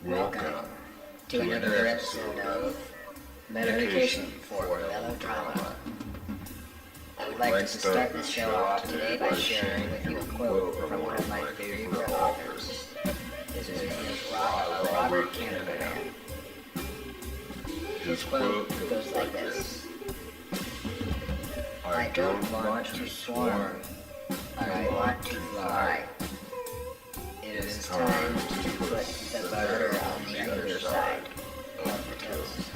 Welcome to another episode of Medication for Melodrama. I would like to start this show off today by sharing with you a quote from one of my favorite authors. His name is Robert Canterbury. His quote goes like this: I don't want to swarm, I want to fly. It is time to put the butter on the other side of the toast.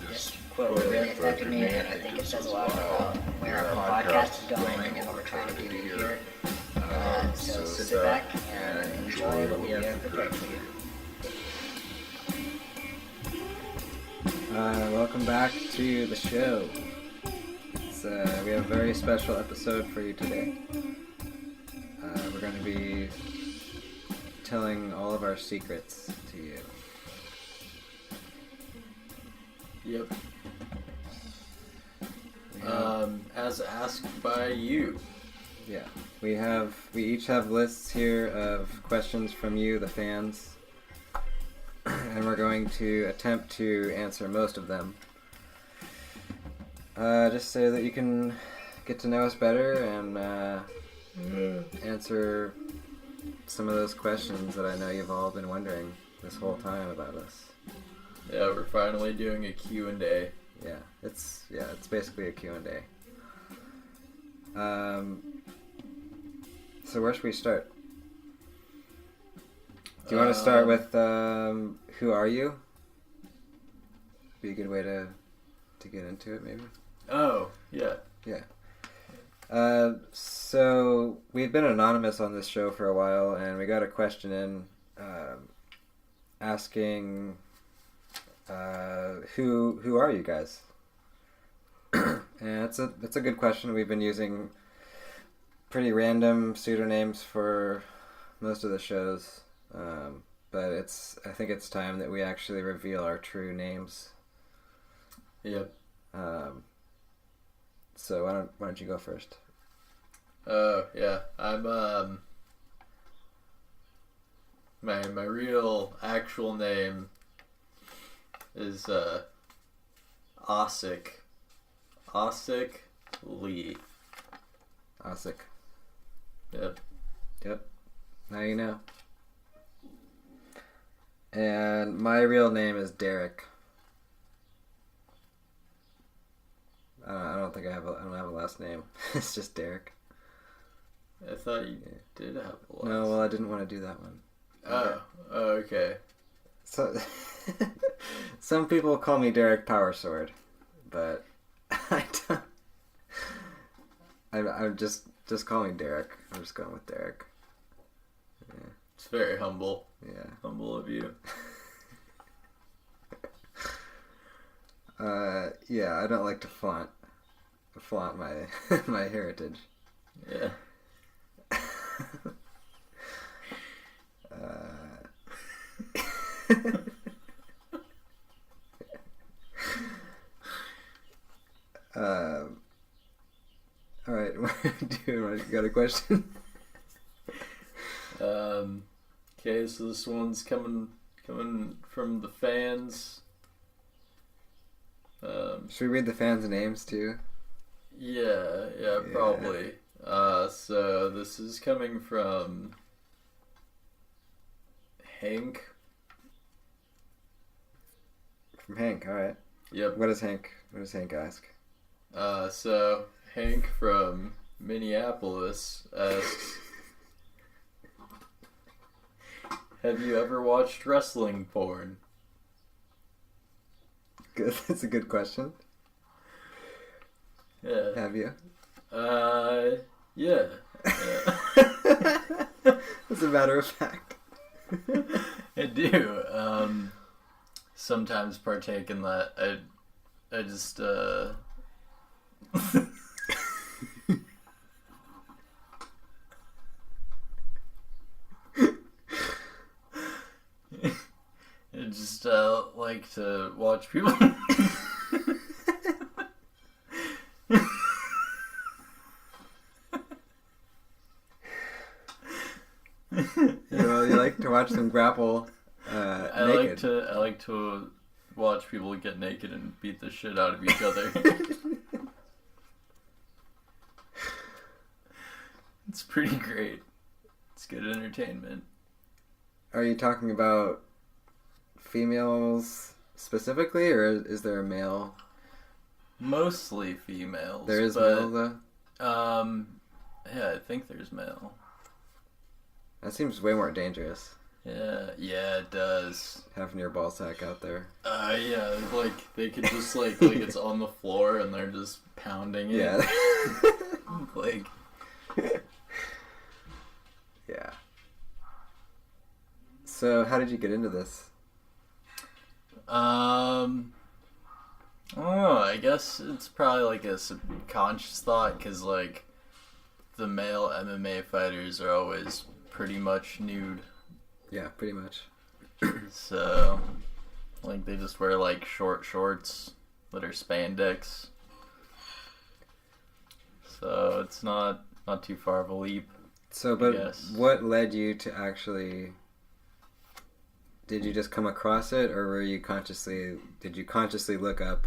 This quote really affected me, and I think it says a lot about where our podcast is going and what we're trying to do here. So sit back and enjoy what we have prepared for you. Welcome back to the show. We have a very special episode for you today. We're going to be telling all of our secrets to you. Yep. As asked by you. Yeah. We each have lists here of questions from you, the fans, and we're going to attempt to answer most of them. Just so that you can get to know us better and answer some of those questions that I know you've all been wondering this whole time about us. Yeah, we're finally doing a Q&A. Yeah, it's basically a Q&A. So where should we start? Do you want to start with who are you? Be a good way to get into it, maybe. Oh, yeah. Yeah. So we've been anonymous on this show for a while, and we got a question in asking who are you guys? And it's a good question. We've been using pretty random pseudonyms for most of the shows, but I think it's time that we actually reveal our true names. Yep. So why don't you go first? Yeah. I'm my real actual name is Osik Lee. Osik. Yep. Now you know. And my real name is Derek. I don't think I don't have a last name. It's just Derek. I thought you did have a last. No, well, I didn't want to do that one. Oh, okay. So, some people call me Derek Power Sword, but I don't. I'm just call me Derek. I'm just going with Derek. Yeah. It's very humble. Yeah. Humble of you. Yeah, I don't like to flaunt my my heritage. Yeah. All right, what are you doing? You got a question? Okay, so this one's coming from the fans. Should we read the fans' names too? Yeah, probably. So this is coming from Hank. From Hank, alright. Yep. What does Hank ask? So Hank from Minneapolis asks, have you ever watched wrestling porn? Good. That's a good question. Yeah. Have you? Yeah. As a matter of fact. I do. Sometimes partake in that. I just, I just, like to watch people. You like to watch them grapple naked. I like to watch people get naked and beat the shit out of each other. It's pretty great. It's good entertainment. Are you talking about females specifically, or is there a male? Mostly females. There is male, though? Yeah, I think there's male. That seems way more dangerous. Yeah, it does. Having your ball sack out there. Yeah, like, they could just, like it's on the floor and they're just pounding it. Yeah. Like... Yeah. So, how did you get into this? I don't know, I guess it's probably like a subconscious thought, because like the male MMA fighters are always pretty much nude. Yeah, pretty much. So, like, they just wear like short shorts that are spandex. So it's not too far of a leap. So, but what led you to actually... Did you just come across it, or did you consciously look up,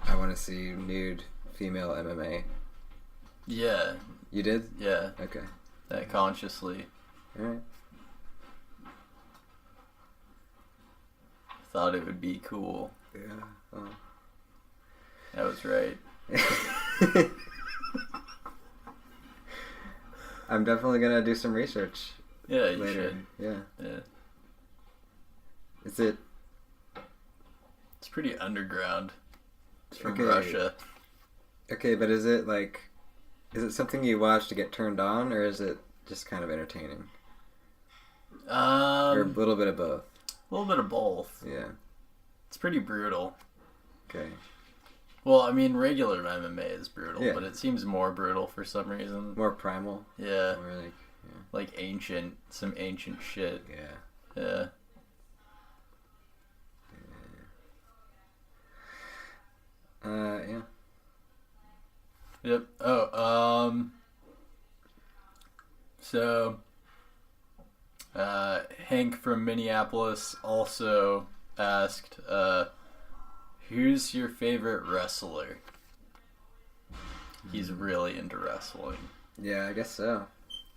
I want to see nude female MMA? Yeah. You did? Yeah. Okay. That consciously. Alright. Thought it would be cool. Yeah. Oh. I was right. I'm definitely gonna do some research. Yeah, you later. should. Yeah. Is it? It's pretty underground. It's from Okay. Russia. Okay, but is it something you watch to get turned on, or is it just kind of entertaining? Or a little bit of both? A little bit of both. Yeah. It's pretty brutal. Okay. Well, I mean, regular MMA is brutal, Yeah. but it seems more brutal for some reason. More primal? Yeah. More like some ancient shit. Yeah. Yeah. Yeah. Yep. Oh, so, Hank from Minneapolis also asked, who's your favorite wrestler? He's really into wrestling. Yeah, I guess so.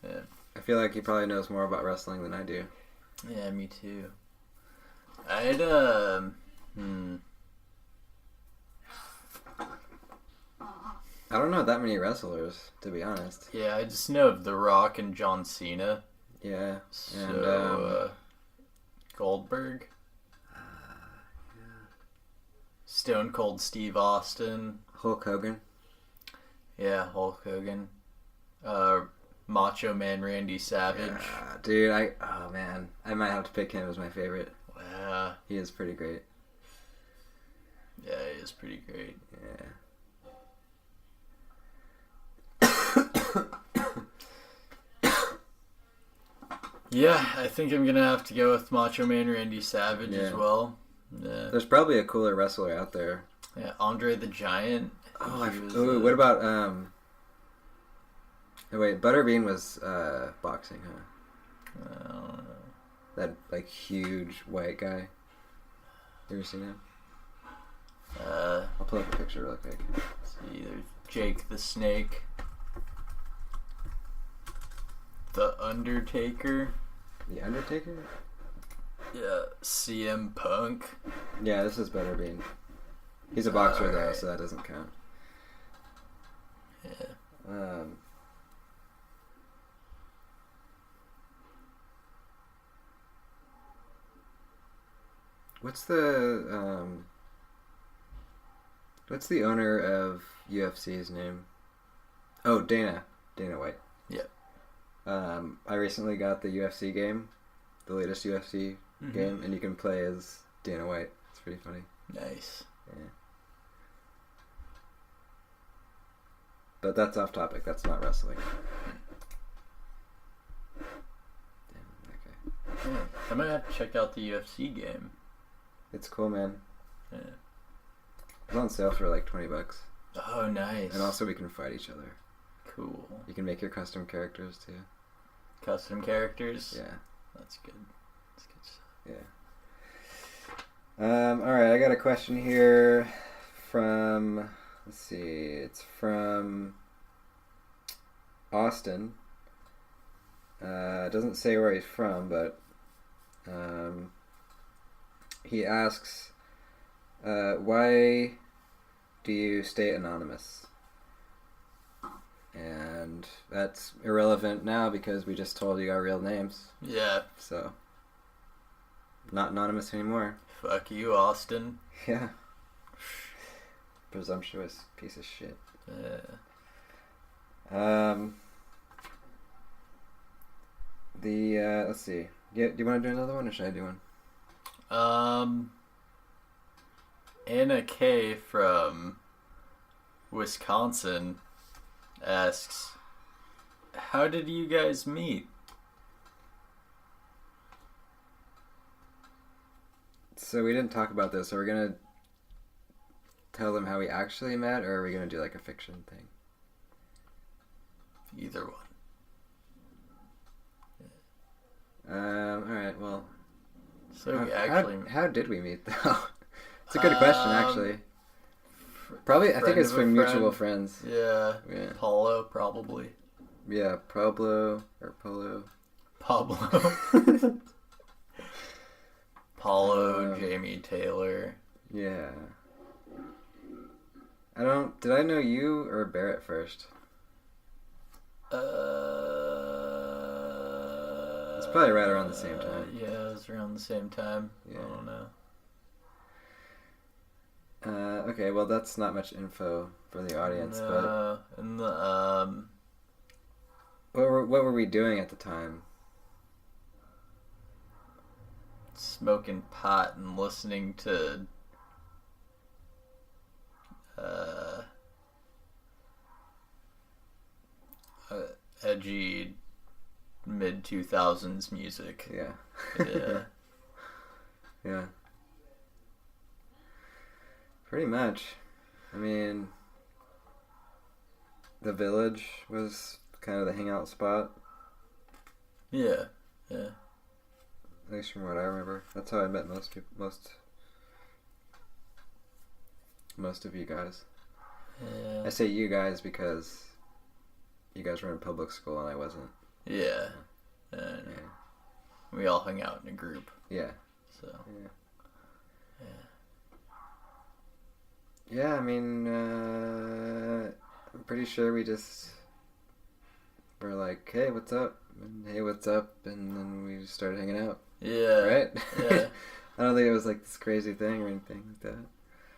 Yeah. I feel like he probably knows more about wrestling than I do. Yeah, me too. I'd, I don't know that many wrestlers, to be honest. Yeah, I just know of The Rock and John Cena. Yeah. So, Goldberg. Stone Cold Steve Austin. Hulk Hogan. Yeah, Hulk Hogan. Macho Man Randy Savage. Yeah, dude, oh man, I might have to pick him as my favorite. Wow. He is pretty great. Yeah, he is pretty great. Yeah. Yeah, I think I'm gonna have to go with Macho Man Randy Savage as well. Yeah. There's probably a cooler wrestler out there. Yeah, Andre the Giant. What about oh wait, Butterbean was boxing, huh? I don't know. That like huge white guy. You ever seen him? I'll pull up a picture real quick. Let's see, there's Jake the Snake. The Undertaker. The Undertaker? Yeah, CM Punk. Yeah, this is Butterbean. He's a boxer though, Alright. so that doesn't count. Yeah. What's the owner of UFC's name? Oh, Dana White. Yep. I recently got the UFC game, the latest UFC game, and you can play as Dana White. It's pretty funny. Nice. Yeah. But that's off topic. That's not wrestling. Damn, okay. Yeah, I might have to check out the UFC game. It's cool, man. Yeah. It's on sale for like $20. Oh, nice. And also we can fight each other. Cool. You can make your custom characters too. custom characters. Yeah. That's good. That's good stuff. Yeah. All right, I got a question here from. Let's see. It's from Austin. It doesn't say where he's from, but he asks, "Why do you stay anonymous?" And that's irrelevant now because we just told you our real names. Yeah. So, not anonymous anymore. Fuck you, Austin. Yeah. Presumptuous piece of shit. Yeah. Let's see. Do you want to do another one or should I do one? Anna K from Wisconsin asks, how did you guys meet? So we didn't talk about this. So we're gonna tell them how we actually met, or are we gonna do like a fiction thing? Either one. All right. Well. So we actually. How did we meet though? It's a good question, actually. Probably, I think it's from mutual friends. Yeah. Paulo, probably. Yeah, Pablo or Polo. Pablo. Paulo, Jamie Taylor. Yeah. Did I know you or Barrett first? It's probably right around the same time. Yeah, it was around the same time. Yeah. I don't know. Okay, well that's not much info for the audience, but and the what were we doing at the time? smoking pot and listening to edgy mid-2000s music. Yeah. Yeah. Yeah. Pretty much. I mean, the Village was kind of the hangout spot. Yeah. Yeah. At least from what I remember. That's how I met most of you guys. Yeah. I say you guys because you guys were in public school and I wasn't. Yeah. Yeah. We all hung out in a group. Yeah. So. Yeah. Yeah. Yeah, I mean, I'm pretty sure we just were like, hey, what's up? And hey, what's up? And then we just started hanging out. Yeah. Right? Yeah. I don't think it was like this crazy thing or anything like that.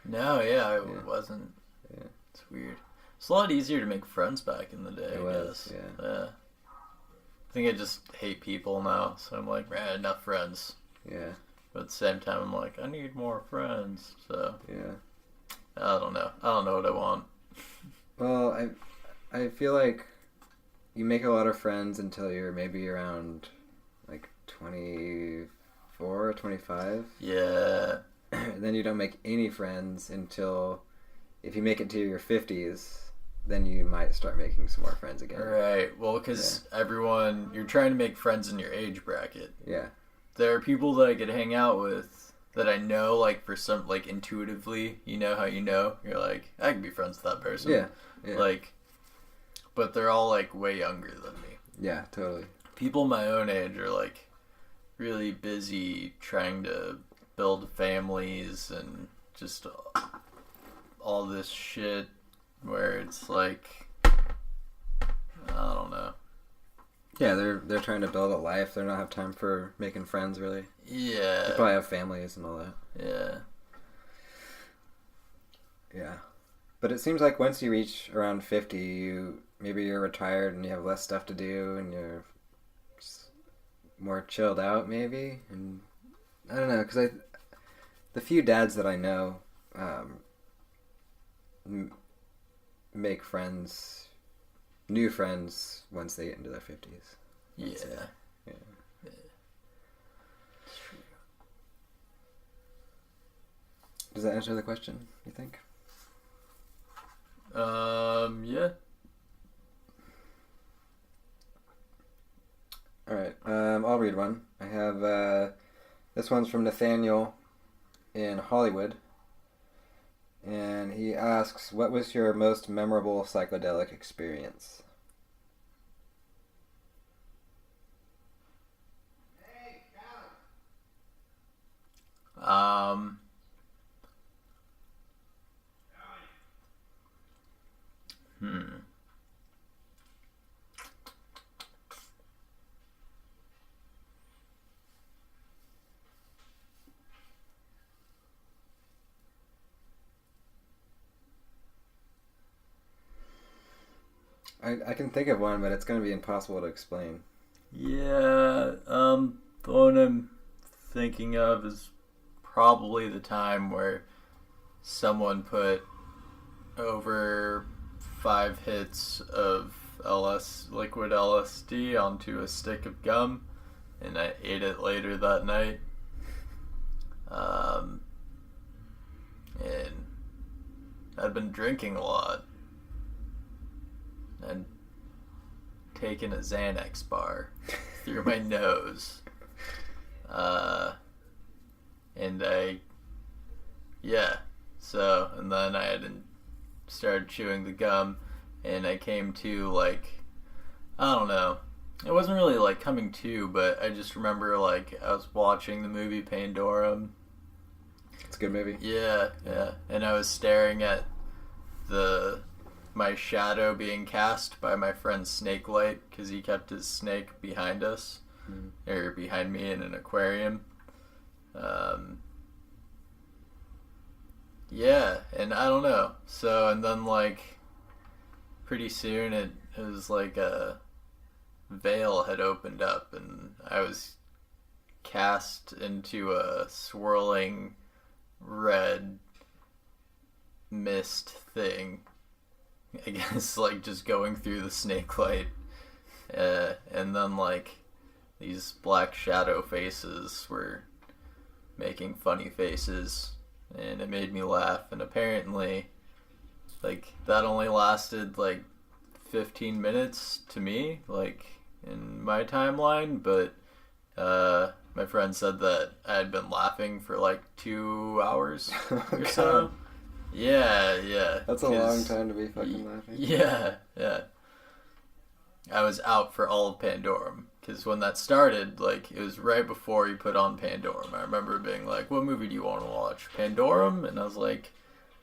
No, yeah, it wasn't. Yeah. It's weird. It's a lot easier to make friends back in the day, It I was, guess. yeah. I think I just hate people now, so I'm like, man, enough friends. Yeah. But at the same time, I'm like, I need more friends, so. Yeah. I don't know. I don't know what I want. Well, I feel like you make a lot of friends until you're maybe around like 24, 25. Yeah. Then you don't make any friends until if you make it to your 50s, then you might start making some more friends again. Right. Well, because everyone, you're trying to make friends in your age bracket. Yeah. There are people that I could hang out with that I know, like, for some, like, intuitively, you know how you know? You're like, I can be friends with that person. Yeah. Yeah. Like, but they're all, like, way younger than me. Yeah, totally. People my own age are, like, really busy trying to build families and just all this shit where it's like, I don't know. Yeah, they're trying to build a life. They don't have time for making friends, really. Yeah. They probably have families and all that. Yeah. Yeah. But it seems like once you reach around 50, maybe you're retired and you have less stuff to do and you're more chilled out, maybe. And I don't know, because the few dads that I know make friends, new friends, once they get into their 50s. Yeah. Yeah. Does that answer the question, you think? Yeah. I'll read one. I have this one's from Nathaniel in Hollywood, and he asks, "What was your most memorable psychedelic experience?" Hmm. I can think of one, but it's going to be impossible to explain. Yeah, the one I'm thinking of is probably the time where someone put over 5 hits of liquid LSD onto a stick of gum, and I ate it later that night. And I'd been drinking a lot and taken a Xanax bar through my nose. And and then I had started chewing the gum, and I came to, like, I don't know. It wasn't really, like, coming to, but I just remember, like, I was watching the movie Pandora. It's a good movie. Yeah. And I was staring at my shadow being cast by my friend Snake Light, because he kept his snake behind us, or behind me in an aquarium. And I don't know. So, and then, like, pretty soon it was like a veil had opened up, and I was cast into a swirling red mist thing. I guess, like, just going through the snake light. And then, like, these black shadow faces were making funny faces, and it made me laugh. And apparently, like, that only lasted, like, 15 minutes to me, like, in my timeline, but my friend said that I had been laughing for, like, 2 hours or so. Yeah. That's a long time to be fucking laughing. Yeah. I was out for all of Pandorum, because when that started, like, it was right before he put on Pandorum. I remember being like, "What movie do you want to watch? Pandorum?" And I was like,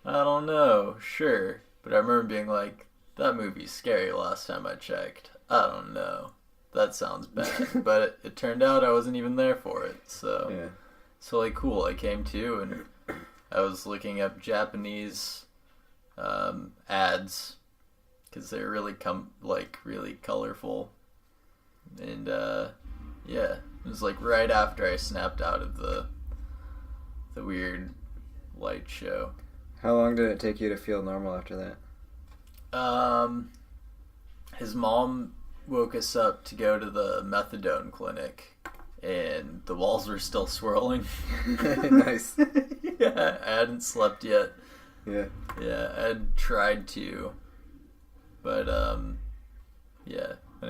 "I don't know, sure." But I remember being like, "That movie's scary last time I checked. I don't know. That sounds bad." But it turned out I wasn't even there for it, so... Yeah. So, like, cool, I came to, and I was looking up Japanese ads, because they're really really colorful, and it was like right after I snapped out of the weird light show. How long did it take you to feel normal after that? His mom woke us up to go to the methadone clinic, and the walls were still swirling. Nice. Yeah, I hadn't slept yet. Yeah, I had tried to, but when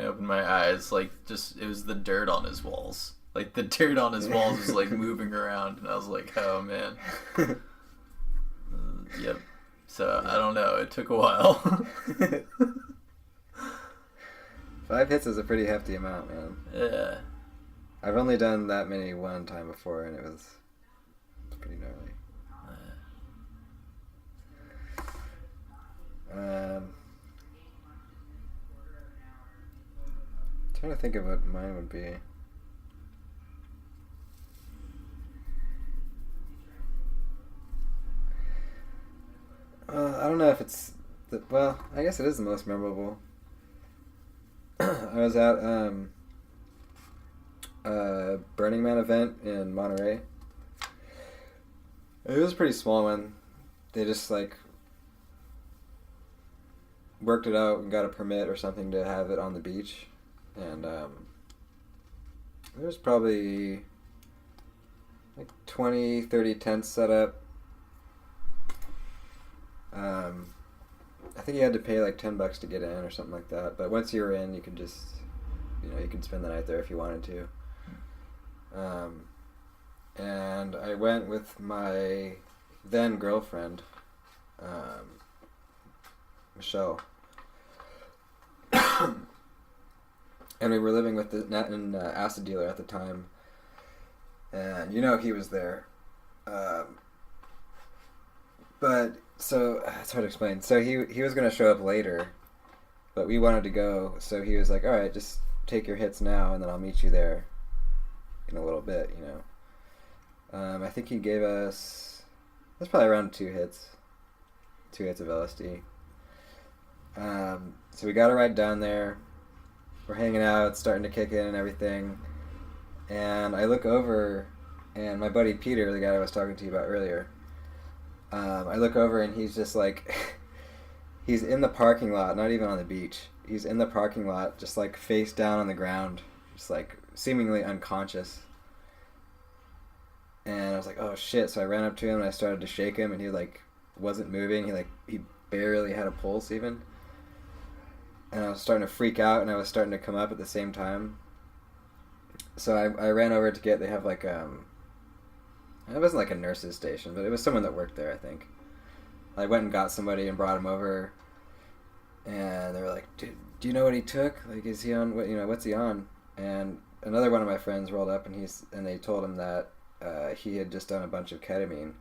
I opened my eyes, like, just, it was the dirt on his walls. Like, the dirt on his walls was, like, moving around, and I was like, oh, man. Yep. So, I don't know, it took a while. 5 hits is a pretty hefty amount, man. Yeah. I've only done that many one time before, and it's pretty gnarly. Trying to think of what mine would be. I don't know if it's well, I guess it is the most memorable. I was at a Burning Man event in Monterey. It was a pretty small one. They just, like, worked it out and got a permit or something to have it on the beach. And there was probably like 20, 30 tents set up. I think you had to pay like $10 to get in or something like that. But once you were in, you could just, you could spend the night there if you wanted to. And I went with my then girlfriend, Michelle. And we were living with an acid dealer at the time. And he was there. But, so, it's hard to explain. So he was going to show up later, but we wanted to go. So he was like, alright, just take your hits now, and then I'll meet you there in a little bit, I think he gave us, that's probably around 2 hits of LSD. So we got a ride down there. We're hanging out, it's starting to kick in and everything. And I look over, and my buddy Peter, the guy I was talking to you about earlier, I look over and he's just like, he's in the parking lot, not even on the beach. He's in the parking lot, just like face down on the ground, just like seemingly unconscious. And I was like, oh shit. So I ran up to him and I started to shake him, and he like wasn't moving. He barely had a pulse even. And I was starting to freak out, and I was starting to come up at the same time. So I ran over to get, they have like, it wasn't like a nurse's station, but it was someone that worked there, I think. I went and got somebody and brought him over, and they were like, dude, do you know what he took? Like, is he on, what's he on? And another one of my friends rolled up, and they told him that he had just done a bunch of ketamine.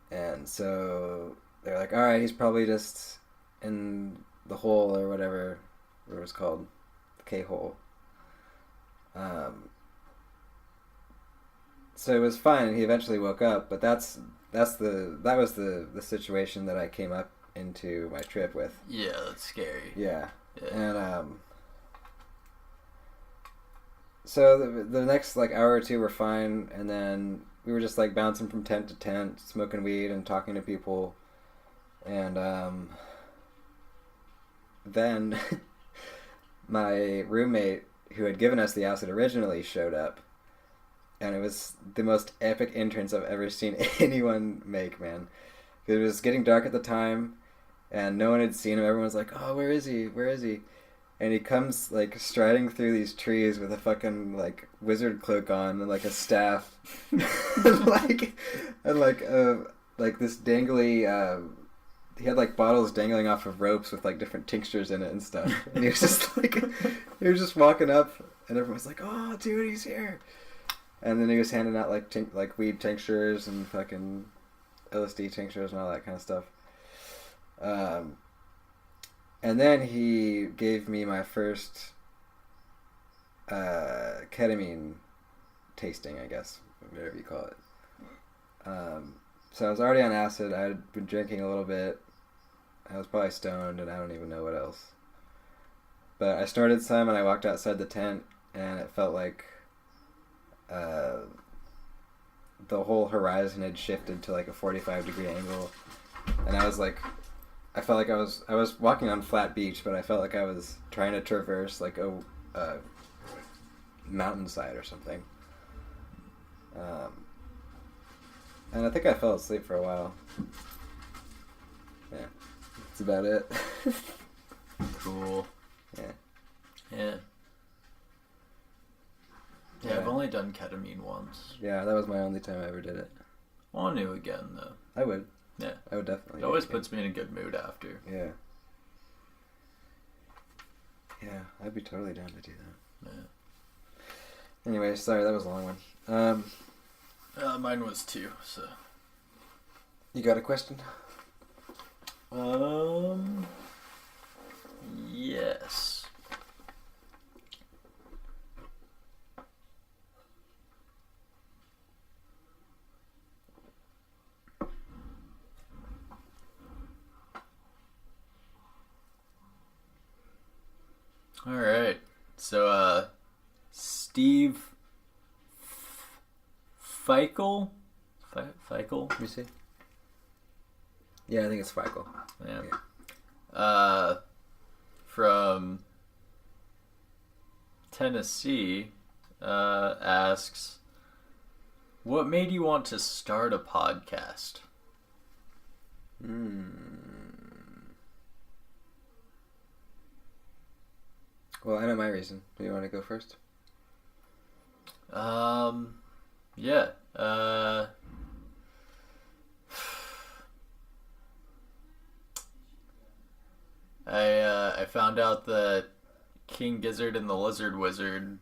And so they're like, all right, he's probably just in the hole or whatever it was called, the K-hole. So it was fine, and he eventually woke up, but that was the situation that I came up into my trip with. Yeah, that's scary. Yeah. And so the next like hour or two were fine, and then we were just like bouncing from tent to tent, smoking weed and talking to people, and then my roommate who had given us the acid originally showed up, and it was the most epic entrance I've ever seen anyone make, man. It was getting dark at the time, and no one had seen him. Everyone was like, oh, where is he? Where is he? And he comes, like, striding through these trees with a fucking, like, wizard cloak on and, like, a staff. and, like, this dangly, he had, like, bottles dangling off of ropes with, like, different tinctures in it and stuff. And he was just, like, he was just walking up, and everyone was like, oh, dude, he's here. And then he was handing out, like weed tinctures and fucking LSD tinctures and all that kind of stuff. And then he gave me my first ketamine tasting, I guess, whatever you call it. So I was already on acid. I had been drinking a little bit. I was probably stoned, and I don't even know what else. But I snorted some, and I walked outside the tent, and it felt like the whole horizon had shifted to like a 45-degree angle, and I was like, I felt like I was walking on flat beach, but I felt like I was trying to traverse like a mountainside or something. And I think I fell asleep for a while. Yeah, that's about it. Cool. Yeah. Yeah. Yeah, I've only done ketamine once. Yeah, that was my only time I ever did it. I want to again, though. I would. Yeah. I would definitely. It always puts me in a good mood after. Yeah. Yeah, I'd be totally down to do that. Yeah. Anyway, sorry, that was a long one. Mine was 2, so. You got a question? Yes. All right. So, Steve Feichel? Feichel? Let me see. Yeah, I think it's Feichel. Yeah. From Tennessee, asks, what made you want to start a podcast? Well, I know my reason. Do you want to go first? Yeah. I found out that King Gizzard and the Lizard Wizard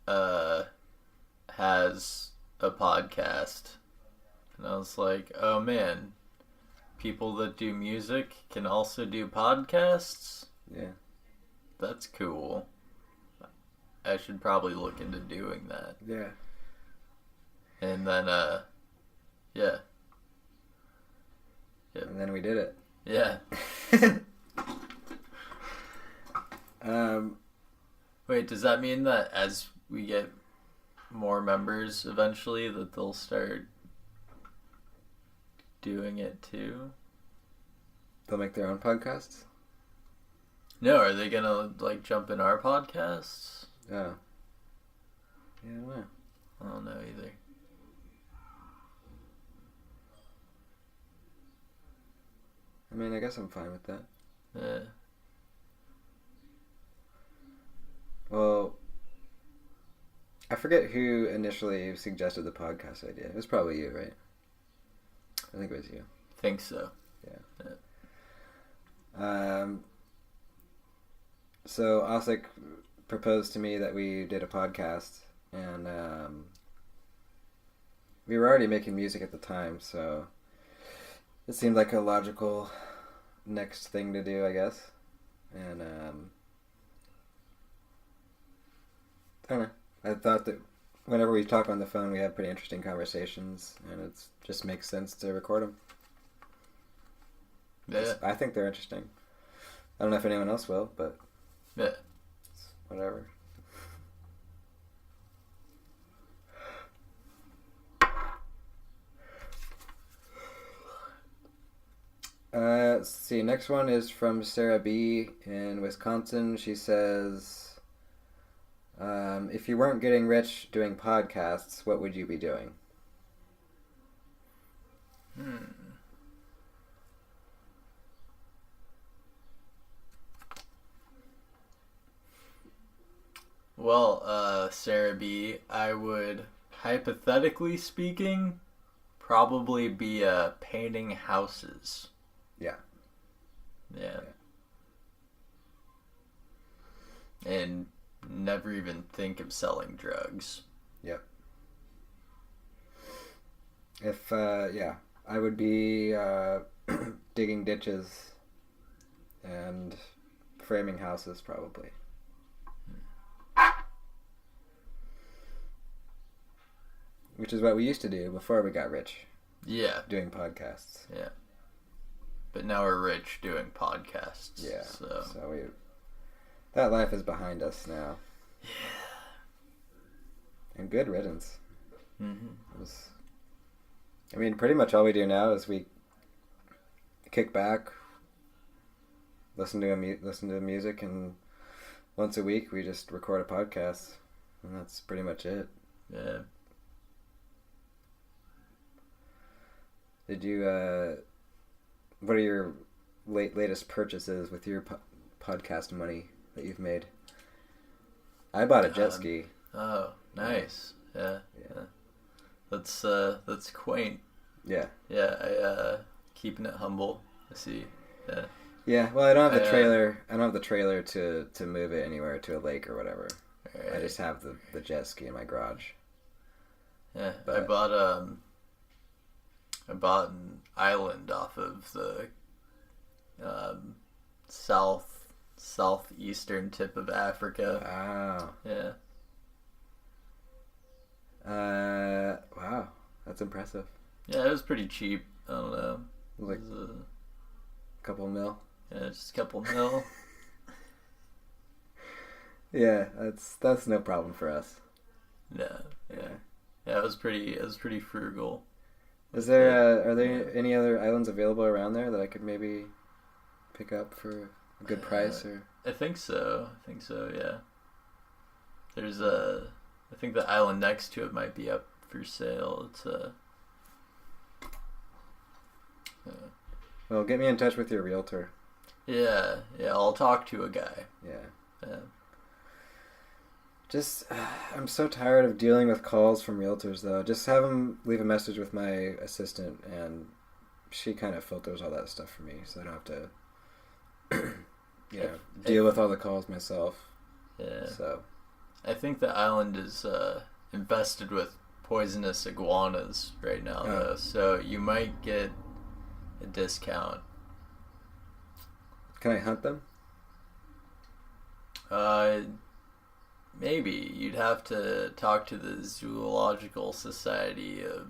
has a podcast, and I was like, oh man, people that do music can also do podcasts. Yeah. That's cool. I should probably look into doing that. Yeah. And then, yeah. Yep. And then we did it. Yeah. Wait, does that mean that as we get more members eventually that they'll start doing it too? They'll make their own podcasts? No, are they gonna like jump in our podcasts? Oh. Yeah, I don't know. I don't know either. I mean, I guess I'm fine with that. Yeah. Well, I forget who initially suggested the podcast idea. It was probably you, right? I think it was you. Think so. Yeah. So Osik proposed to me that we did a podcast, and we were already making music at the time, so it seemed like a logical next thing to do, I guess. And I don't know. I thought that whenever we talk on the phone, we have pretty interesting conversations, and it just makes sense to record them. Yeah. I think they're interesting. I don't know if anyone else will, but yeah, whatever. Let's see. Next one is from Sarah B. in Wisconsin. She says, if you weren't getting rich doing podcasts, what would you be doing? Well, Sarah B., I would, hypothetically speaking, probably be painting houses. Yeah. Yeah. And never even think of selling drugs. Yep. If, yeah, I would be digging ditches and framing houses, probably. Which is what we used to do before we got rich. Yeah. Doing podcasts. Yeah. But now we're rich doing podcasts. Yeah. So that life is behind us now. Yeah. And good riddance. Mm-hmm. I mean, pretty much all we do now is we kick back, listen to music, and once a week we just record a podcast, and that's pretty much it. Yeah. Did you? What are your latest purchases with your podcast money that you've made? I bought a jet ski. Oh, nice. Yeah. That's quaint. Yeah. Yeah, I keeping it humble. I see. Yeah. Yeah, well, I don't have the trailer. I don't have the trailer to move it anywhere to a lake or whatever. Right. I just have the jet ski in my garage. Yeah, but I bought an island off of the southeastern tip of Africa. Wow. Yeah. Wow, that's impressive. Yeah, it was pretty cheap. I don't know. Like it was a couple mil. Yeah, just a couple mil. Yeah, that's no problem for us. No. Yeah, it was pretty frugal. Is there are there any other islands available around there that I could maybe pick up for a good price? Or I think so. Yeah. There's I think the island next to it might be up for sale. It's well, get me in touch with your realtor. Yeah. I'll talk to a guy. Yeah. Just, I'm so tired of dealing with calls from realtors, though. Just have them leave a message with my assistant, and she kind of filters all that stuff for me, so I don't have to, deal with all the calls myself. Yeah. So, I think the island is infested with poisonous iguanas right now, though, so you might get a discount. Can I hunt them? Maybe. You'd have to talk to the Zoological Society of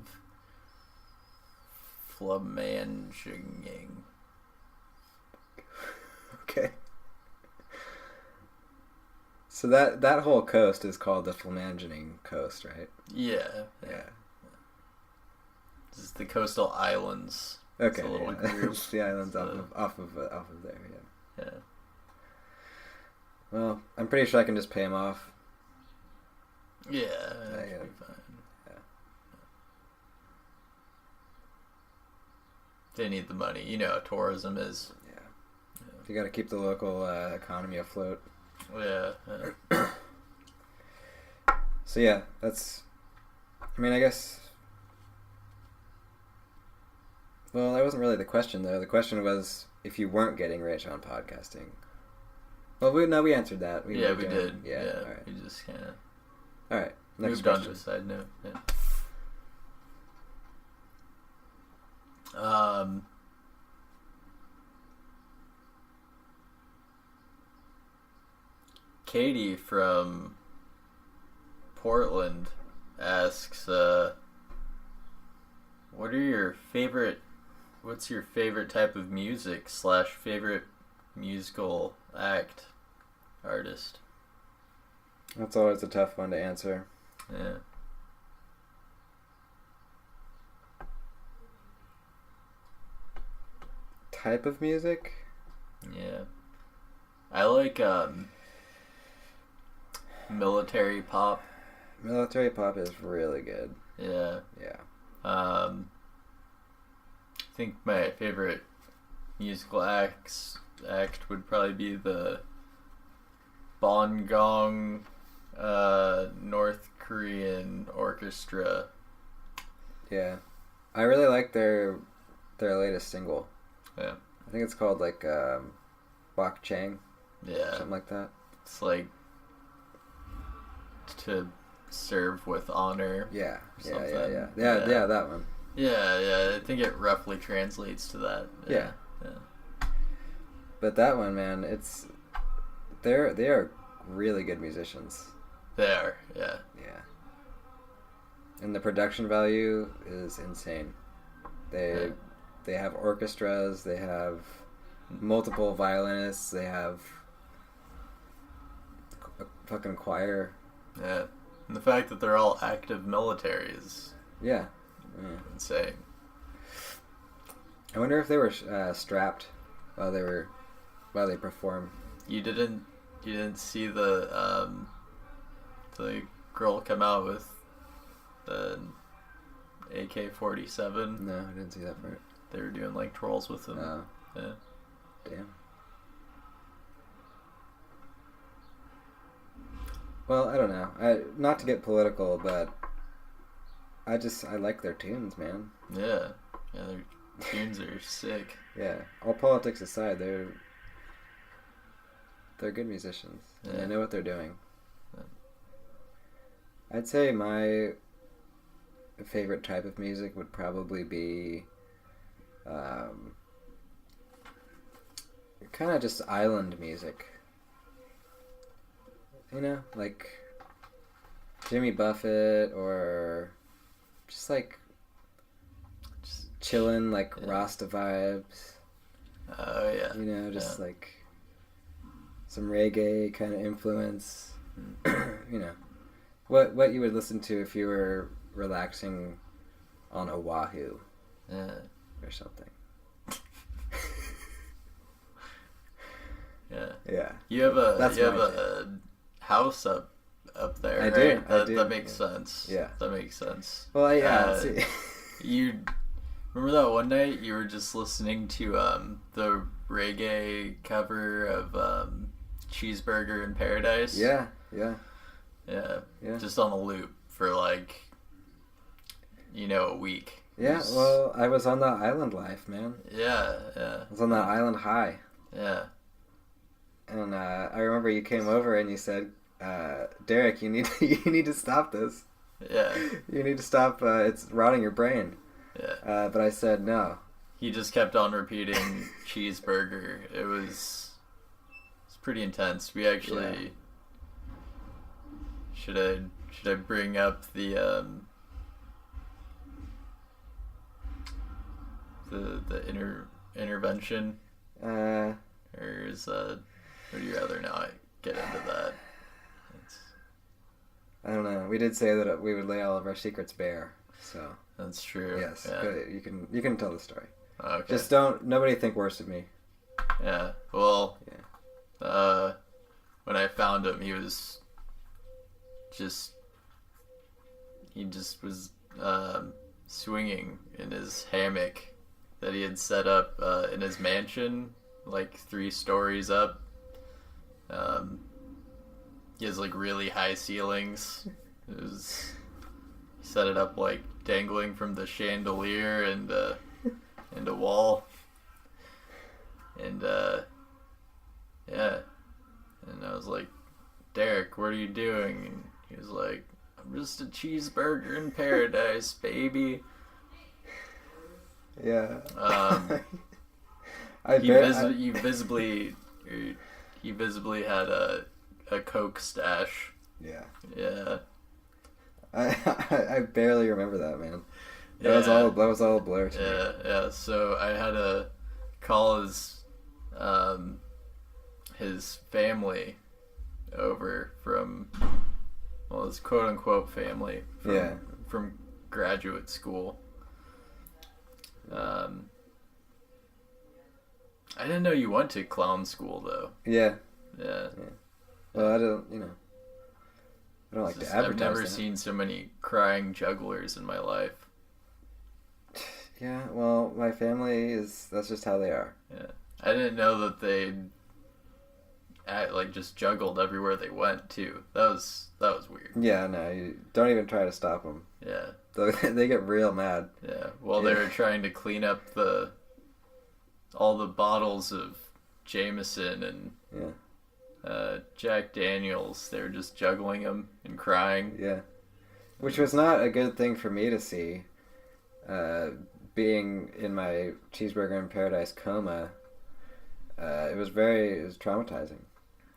Flamanging. Okay. So that whole coast is called the Flamanging Coast, right? Yeah. Yeah. This is the coastal islands. Okay. It's a little Yeah. group. It's the islands off of there. Yeah. Yeah. Well, I'm pretty sure I can just pay them off. Yeah, that'd be fine. Yeah. They need the money. You know how tourism is. Yeah. You got to keep the local economy afloat. Yeah. So yeah, that's. I mean, I guess. Well, that wasn't really the question though. The question was if you weren't getting rich on podcasting. Well, we answered that. We did. Yeah. All right. We just kind of. All right. Next Moved on to question. a side note. Yeah. Katie from Portland asks, what's your favorite type of music / favorite musical act artist? That's always a tough one to answer. Yeah. Type of music? Yeah. I like military pop. Military pop is really good. Yeah. Yeah. I think my favorite musical act would probably be the Bongong North Korean orchestra. Yeah. I really like their latest single. Yeah. I think it's called like Bok Chang. Yeah. Something like that. It's like to serve with honor. Yeah. Yeah, Yeah, that one. Yeah, I think it roughly translates to that. Yeah. Yeah. But that one, man, they are really good musicians. They are, yeah. Yeah. And the production value is insane. They have orchestras, they have multiple violinists, they have a fucking choir. Yeah. And the fact that they're all active military is insane. I wonder if they were strapped while they perform. You didn't see the girl come out with the AK-47? No, I didn't see that part. They were doing like trolls with them. Oh. Yeah. Damn. Well, I don't know. Not to get political, but I like their tunes, man. Yeah. Yeah, their tunes are sick. Yeah. All politics aside, they're good musicians. Yeah. And they know what they're doing. Yeah. I'd say my favorite type of music would probably be kind of just island music. You know, like Jimmy Buffett, or just like chillin', like Rasta vibes. Oh yeah. You know, just like some reggae kind of influence. You know, what you would listen to if you were relaxing on Oahu, or something. Yeah. Yeah. You have a house up there. I right? do. I do. That makes sense. Yeah. That makes sense. Well, yeah. You remember that one night you were just listening to the reggae cover of Cheeseburger in Paradise? Yeah. Yeah. Just on a loop for like, a week. Yeah, well, I was on that island life, man. Yeah. I was on that island high. Yeah. And I remember you came over and you said, Derek, you need to stop this. Yeah. You need to stop. It's rotting your brain. Yeah. But I said no. He just kept on repeating cheeseburger. It's pretty intense. We actually should I bring up the intervention, or would you rather not get into that? I don't know. We did say that we would lay all of our secrets bare, so that's true. Yes, yeah. you can tell the story. Okay. Just nobody think worse of me. Yeah. Well. Yeah. When I found him, he just was swinging in his hammock that he had set up in his mansion, like 3 stories up. He has like really high ceilings. He set it up like dangling from the chandelier and a wall. And yeah. And I was like, Derek, what are you doing? And he was like, I'm just a cheeseburger in paradise, baby. Yeah. He visibly had a Coke stash. Yeah. Yeah. I barely remember that, man. Yeah. That was all a blur to me. Yeah. So I had to call his family over from, well, his quote unquote family from graduate school. I didn't know you went to clown school though. Yeah. Yeah. Well, I don't like to advertise. I've never that. seen so many crying jugglers in my life. Yeah, well, my family that's just how they are. Yeah. I didn't know that they just juggled everywhere they went too. That was weird. Yeah, no, you don't even try to stop them. Yeah. They get real mad. Yeah. While they were trying to clean up all the bottles of Jameson and Jack Daniels, they were just juggling them and crying. Yeah. Which was not a good thing for me to see. Being in my cheeseburger in paradise coma, it was traumatizing.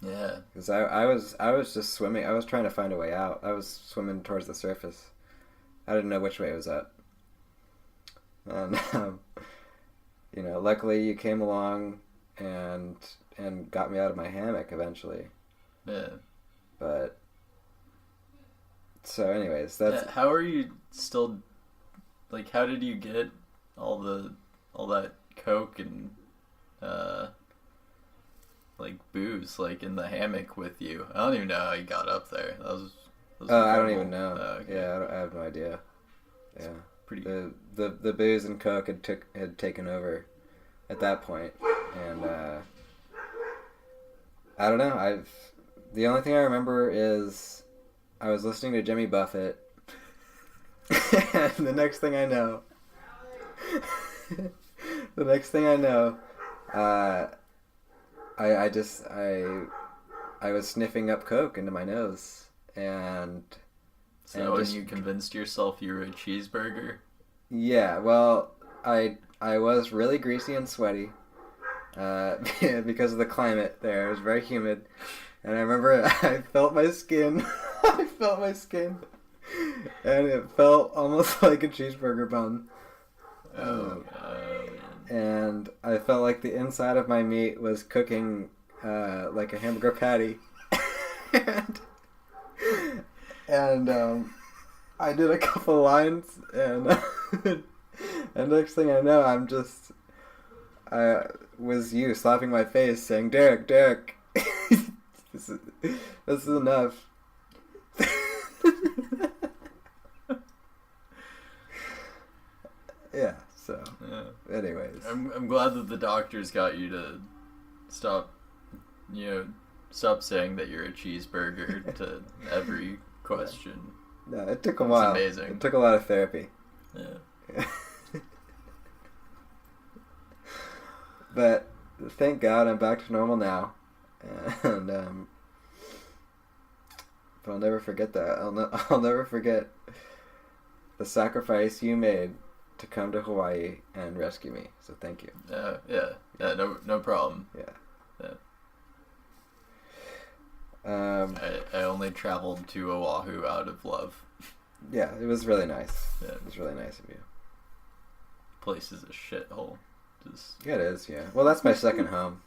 Yeah. Because I was just swimming. I was trying to find a way out. I was swimming towards the surface. I didn't know which way it was up. And luckily you came along and got me out of my hammock eventually. Yeah. But so anyways, that's how are you still, like, how did you get all that Coke and like booze like in the hammock with you? I don't even know how you got up there. That was I don't even know. Okay. Yeah, I have no idea. Yeah. Pretty the booze and Coke had taken over at that point, and I don't know. The only thing I remember is I was listening to Jimmy Buffett, and the next thing I know, I was sniffing up Coke into my nose, and when you convinced yourself you were a cheeseburger? Yeah, well, I was really greasy and sweaty because of the climate there. It was very humid. And I remember I felt my skin. And it felt almost like a cheeseburger bun. And I felt like the inside of my meat was cooking like a hamburger patty. and I did a couple lines, and and next thing I know, I was you slapping my face, saying, Derek, this is enough. Yeah. So. Yeah. Anyways, I'm glad that the doctors got you to stop stop saying that you're a cheeseburger to every question. No, it took a while. It's amazing. It took a lot of therapy. Yeah. But thank God I'm back to normal now, and but I'll never forget that. I'll never forget the sacrifice you made to come to Hawaii and rescue me. So thank you. Yeah. No problem. Yeah. I only traveled to Oahu out of love. Yeah, it was really nice. Yeah. It was really nice of you. Place is a shithole. Just Yeah, it is. Yeah. Well, that's my second home.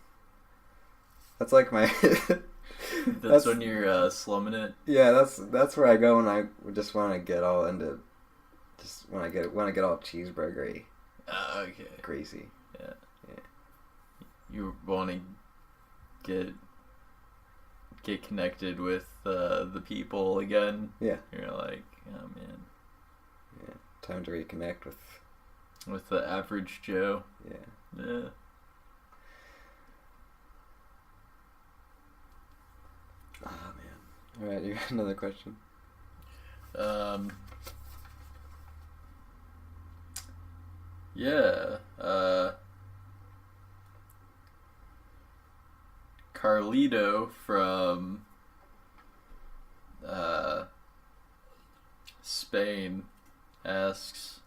That's like my. that's when you're slumming it. Yeah, that's where I go when I just want to get all into. Just when I get all cheeseburgery. Okay. Greasy. Yeah. Yeah. You want to get connected with the people again. Yeah. You're like, oh man. Yeah. Time to reconnect with the average Joe. Yeah. Yeah. Oh man. All right, you got another question? Yeah. Carlito from Spain asks,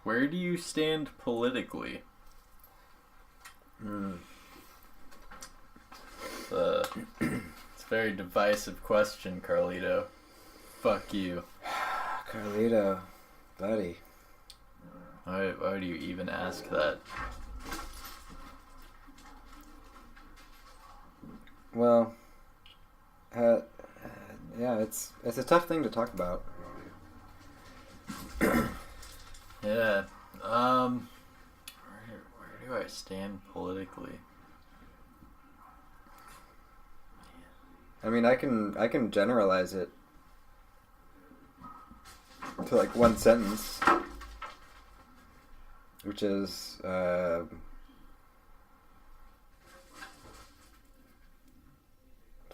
where do you stand politically? It's a very divisive question, Carlito. Fuck you. Carlito, buddy. Why do you even ask that? Well, yeah, it's a tough thing to talk about. Yeah. Where do I stand politically? I mean, I can generalize it to like one sentence, which is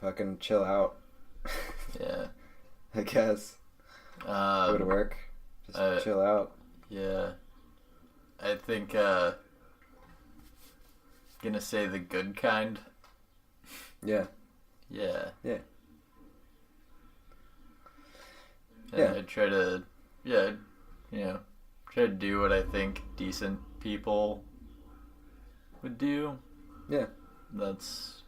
fucking chill out. Yeah. I guess. Go to work. Just chill out. Yeah. I think gonna say the good kind. Yeah. Yeah. Yeah. And Yeah. I try to try to do what I think decent people would do. Yeah. That's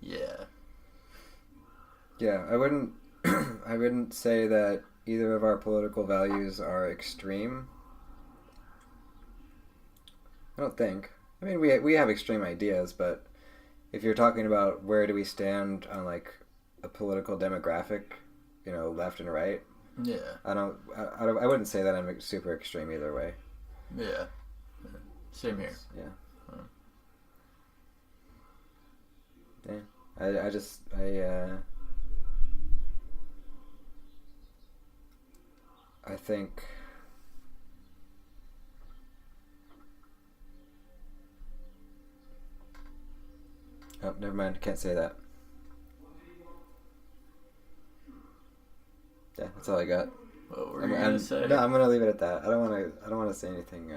yeah. Yeah, I wouldn't I wouldn't say that either of our political values are extreme. I don't think. I mean, we have extreme ideas, but if you're talking about where do we stand on like a political demographic, left and right, Yeah. I wouldn't say that I'm super extreme either way. Yeah. Same here. Yeah. Huh. Yeah. I think oh, never mind, can't say that. Yeah, that's all I got. What were you gonna say? No, I'm gonna leave it at that. I don't want to say anything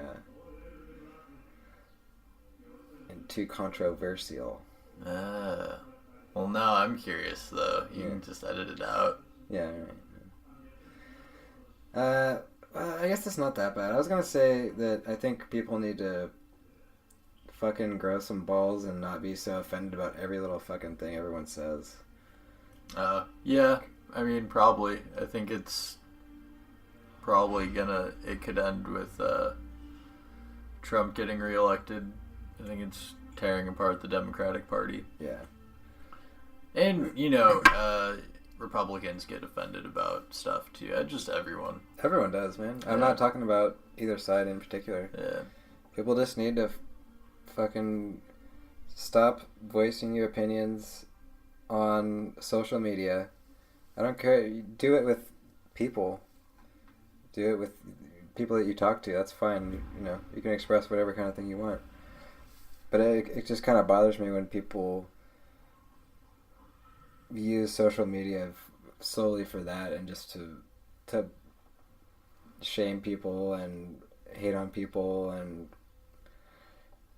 too controversial. Well, now I'm curious though. You can just edit it out. Yeah. Right. I guess it's not that bad. I was gonna say that I think people need to fucking grow some balls and not be so offended about every little fucking thing everyone says. Yeah. I mean, probably. I think it's probably it could end with Trump getting reelected. I think it's tearing apart the Democratic Party. Yeah. And, Republicans get offended about stuff too. Just everyone. Everyone does, man. I'm not talking about either side in particular. Yeah. People just need to fucking stop voicing your opinions on social media. I don't care. Do it with people. Do it with people that you talk to. That's fine. You can express whatever kind of thing you want. But it just kind of bothers me when people use social media solely for that and just to shame people and hate on people and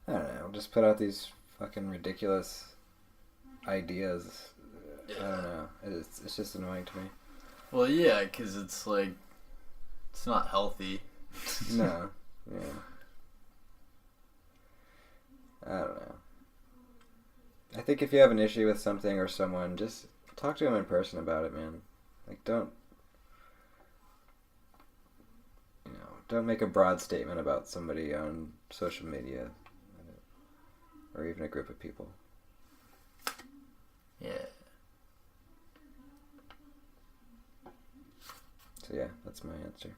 I don't know, just put out these fucking ridiculous ideas. I don't know. It's just annoying to me. Well, yeah, because it's like it's not healthy. No. Yeah. I don't know. I think if you have an issue with something or someone, just talk to them in person about it, man. Like, don't make a broad statement about somebody on social media or even a group of people. Yeah. So yeah, that's my answer.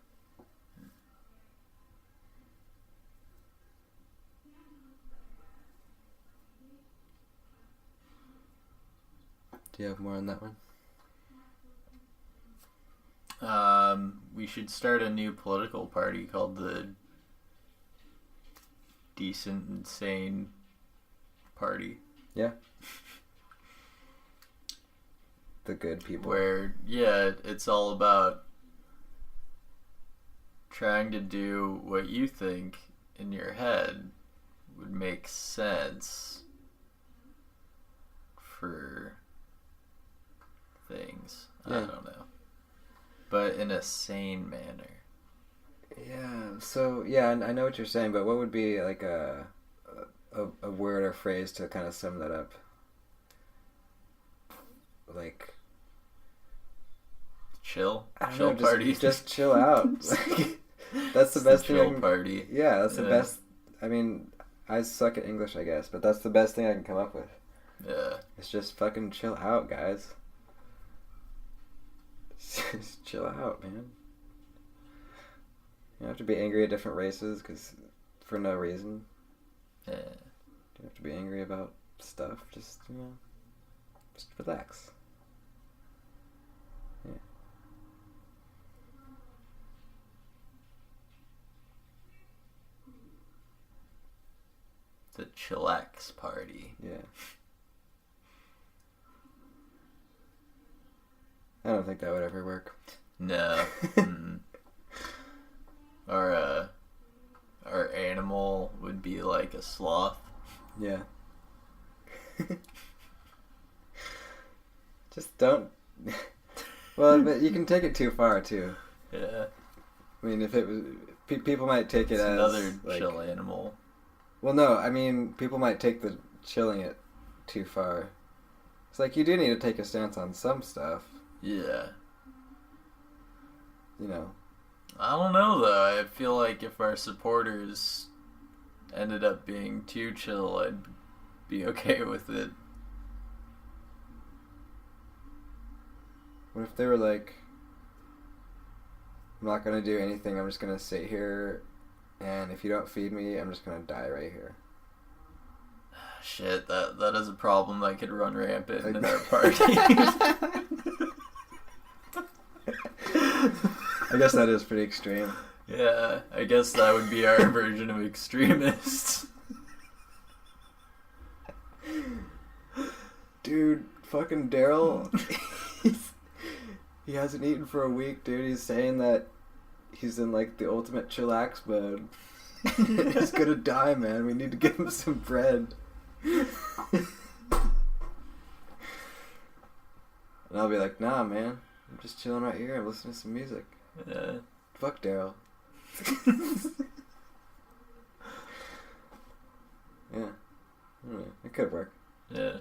Do you have more on that one? We should start a new political party called the Decent Insane Party. Yeah. The good people. Where, yeah, it's all about trying to do what you think in your head would make sense for things. Yeah. I don't know. But in a sane manner. Yeah, so, yeah, I know what you're saying, but what would be, like, a word or phrase to kind of sum that up? Like... Chill? I don't Chill know, party? Just chill out. Like, that's the best thing I chill can... party. Yeah, that's the best... I mean, I suck at English, I guess, but that's the best thing I can come up with. Yeah. It's just fucking chill out, guys. Just chill out, man. You don't have to be angry at different races because for no reason. Yeah. You don't have to be angry about stuff. Just, just relax. Yeah. The chillax party. Yeah. I don't think that would ever work. No. Our animal would be like a sloth. Yeah. Just don't... Well, but you can take it too far, too. Yeah. I mean, if it was... people might take it It's as... another like, chill animal. Well, no, I mean, people might take the chilling it too far. It's like, you do need to take a stance on some stuff. Yeah. You know. I don't know, though. I feel like if our supporters ended up being too chill, I'd be okay with it. What if they were like, I'm not going to do anything, I'm just going to sit here, and if you don't feed me, I'm just going to die right here. Shit, that is a problem that could run rampant in our party. I guess that is pretty extreme. Yeah, I guess that would be our version of extremists. Dude, fucking Daryl, he hasn't eaten for a week, dude. He's saying that he's in, like, the ultimate chillax mode. He's gonna die, man. We need to give him some bread. And I'll be like, nah, man. I'm just chilling right here. I'm listening to some music. Yeah. Fuck Daryl. Yeah. It could work. Yeah.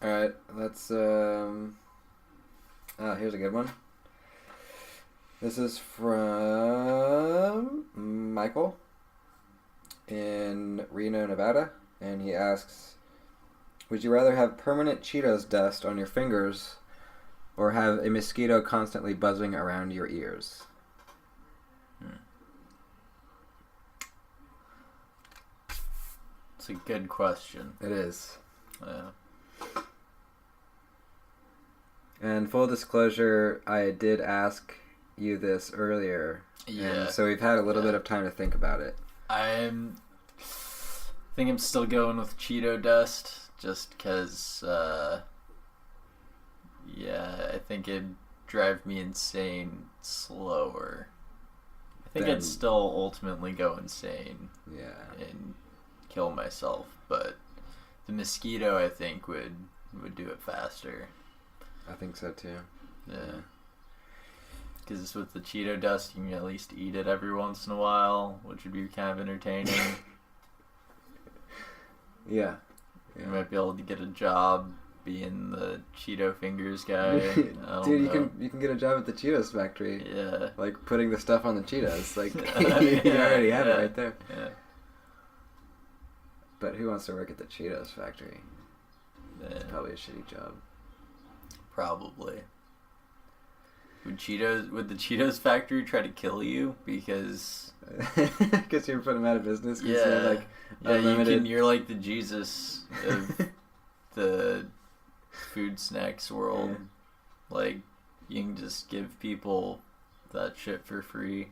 Alright, let's, here's a good one. This is from Michael in Reno, Nevada, and he asks, would you rather have permanent Cheetos dust on your fingers or have a mosquito constantly buzzing around your ears? It's a good question. It is. Yeah. And full disclosure, I did ask you this earlier. Yeah. And so we've had a little bit of time to think about it. I think I'm still going with Cheeto Dust, just because, I think it'd drive me insane slower. I think I'd still ultimately go insane. Yeah. And kill myself, but the mosquito, I think, would do it faster. I think so too. Yeah. Because with the Cheeto Dust, you can at least eat it every once in a while, which would be kind of entertaining. Yeah. You might be able to get a job being the Cheeto Fingers guy. Dude, you can get a job at the Cheetos factory. Yeah. Like putting the stuff on the Cheetos. Like Yeah, you already have it right there. Yeah. But who wants to work at the Cheetos factory? Yeah. It's probably a shitty job. Probably. Would the Cheetos factory try to kill you because Because you're putting them out of business. Cause they're like unlimited. you're like the Jesus of the food snacks world. Yeah. Like you can just give people that shit for free.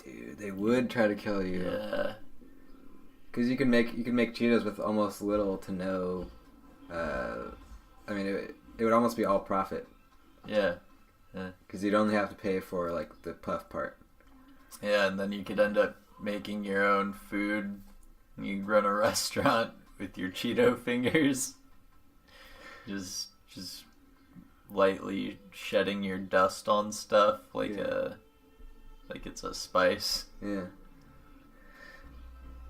Dude, they would try to kill you. Yeah. Because you can make Cheetos with almost little to no. I mean, it would almost be all profit. Yeah. Yeah. Because you'd only have to pay for like the puff part. Yeah, and then you could end up making your own food. You run a restaurant with your Cheeto fingers. Just lightly shedding your dust on stuff like it's a spice. Yeah.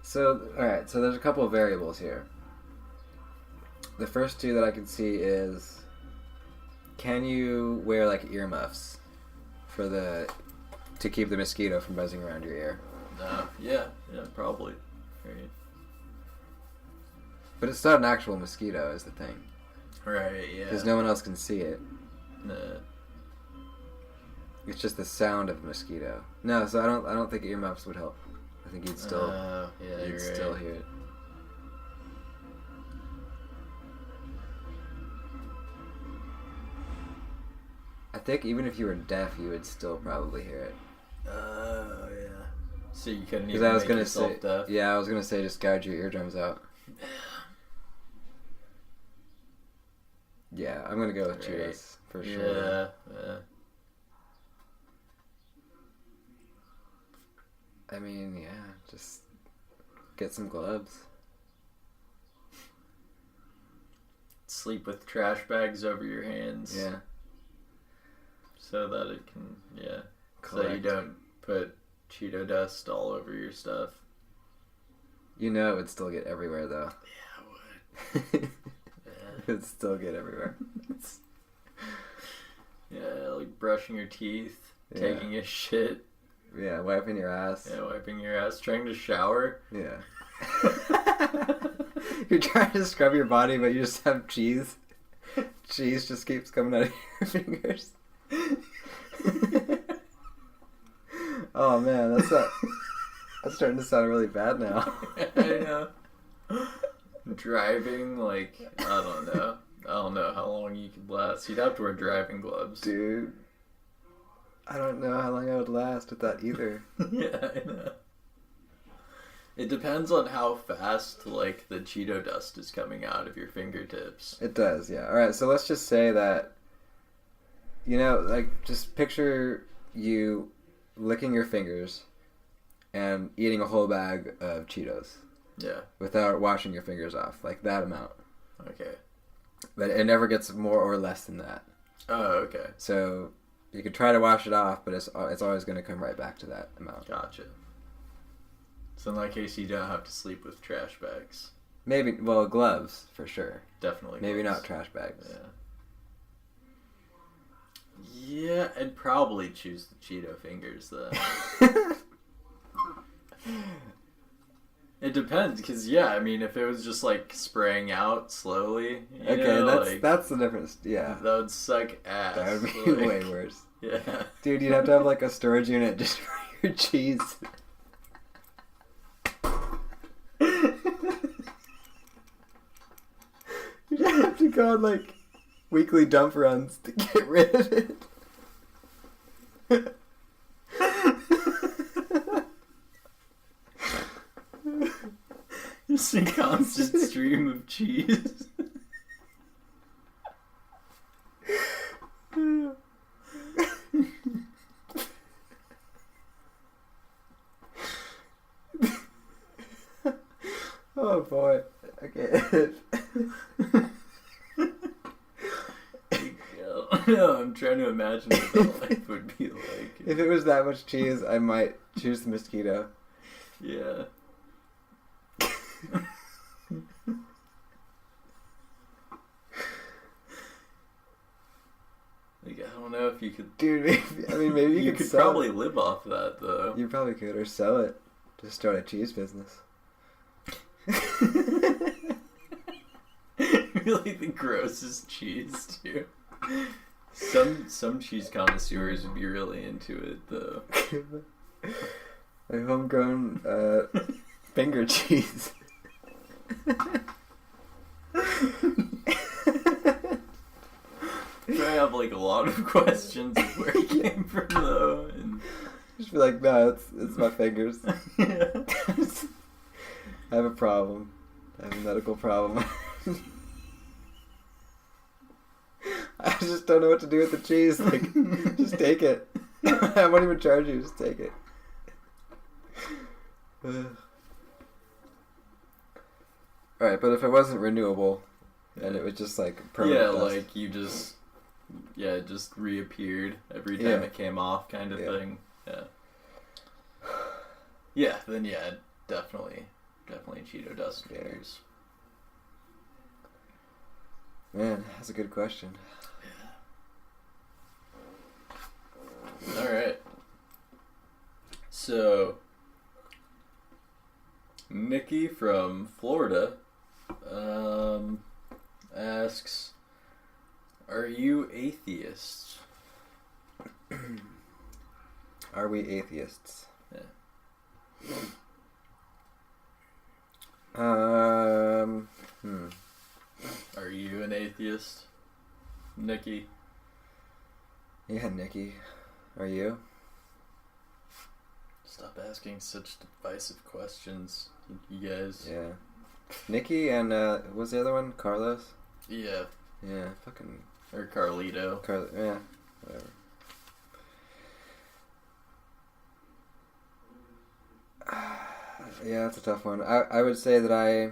So, alright, so there's a couple of variables here. The first two that I can see is, can you wear like earmuffs to keep the mosquito from buzzing around your ear? Yeah, probably. Right. But it's not an actual mosquito is the thing. Right, yeah. Because no one else can see it. Nah. It's just the sound of a mosquito. No, so I don't think earmuffs would help. I think you'd still still hear it. I think even if you were deaf, you would still probably hear it. Oh, yeah. So you couldn't Because even I was make gonna yourself say, deaf? yeah, I was gonna say just gouge your eardrums out. Yeah, I'm gonna go with Cheetos for sure. Yeah. I mean, yeah, just get some gloves. Sleep with trash bags over your hands. Yeah. So that it can, so Collect. you don't put Cheeto dust all over your stuff. You know it would still get everywhere, though. Yeah, it would. It would still get everywhere. Yeah, like brushing your teeth, taking a shit. Yeah, wiping your ass. Yeah, wiping your ass, trying to shower. Yeah. You're trying to scrub your body, but you just have cheese. Cheese just keeps coming out of your fingers. Oh man, that's starting to sound really bad now. I know. Driving, like, I don't know how long you could last. You'd have to wear driving gloves. Dude, I don't know how long I would last with that either. Yeah, I know. It depends on how fast, like, the Cheeto dust is coming out of your fingertips. It does, yeah. Alright, so let's just say that, like, just picture you licking your fingers and eating a whole bag of Cheetos. Yeah. Without washing your fingers off. Like, that amount. Okay. But it never gets more or less than that. Oh, okay. So, you could try to wash it off, but it's always going to come right back to that amount. Gotcha. So in that case, you don't have to sleep with trash bags. Maybe, well, gloves, for sure. Definitely Maybe gloves. not trash bags. Yeah, I'd probably choose the Cheeto fingers, though. It depends, because, I mean, if it was just, like, spraying out slowly, that's the difference, yeah. That would suck ass. That would be like, way worse. Yeah. Dude, you'd have to have, like, a storage unit just for your cheese. You'd have to go on, like, weekly dump runs to get rid of it. Just a constant stream of cheese. Oh boy. Okay. No, I'm trying to imagine what that life would be like. If it was that much cheese, I might choose the mosquito. Yeah. Like, I don't know if you could... Dude, maybe you could sell probably it. live off that, though. You probably could, or sell it. Just start a cheese business. Really the grossest cheese, too. Some cheese connoisseurs would be really into it, though. A homegrown finger cheese. I have like a lot of questions of where it came from, though. And... Just be like, no, it's my fingers. Yeah. I have a problem. I have a medical problem. I just don't know what to do with the cheese. Like, just take it. I won't even charge you. Just take it. Alright, but if it wasn't renewable, and it was just like permanent dust. Like you just... Yeah, it just reappeared every time it came off, kind of thing. Yeah. Yeah, then definitely Cheeto dust fingers. Man, that's a good question. Yeah. Alright. So, Nikki from Florida asks, are you atheists? Are we atheists? Yeah. Are you an atheist, Nikki? Yeah, Nikki. Are you? Stop asking such divisive questions, you guys. Yeah. Nikki and, what was the other one? Carlos? Yeah. Yeah, fucking... Or Carlito. Yeah, whatever. Yeah, that's a tough one. I would say that I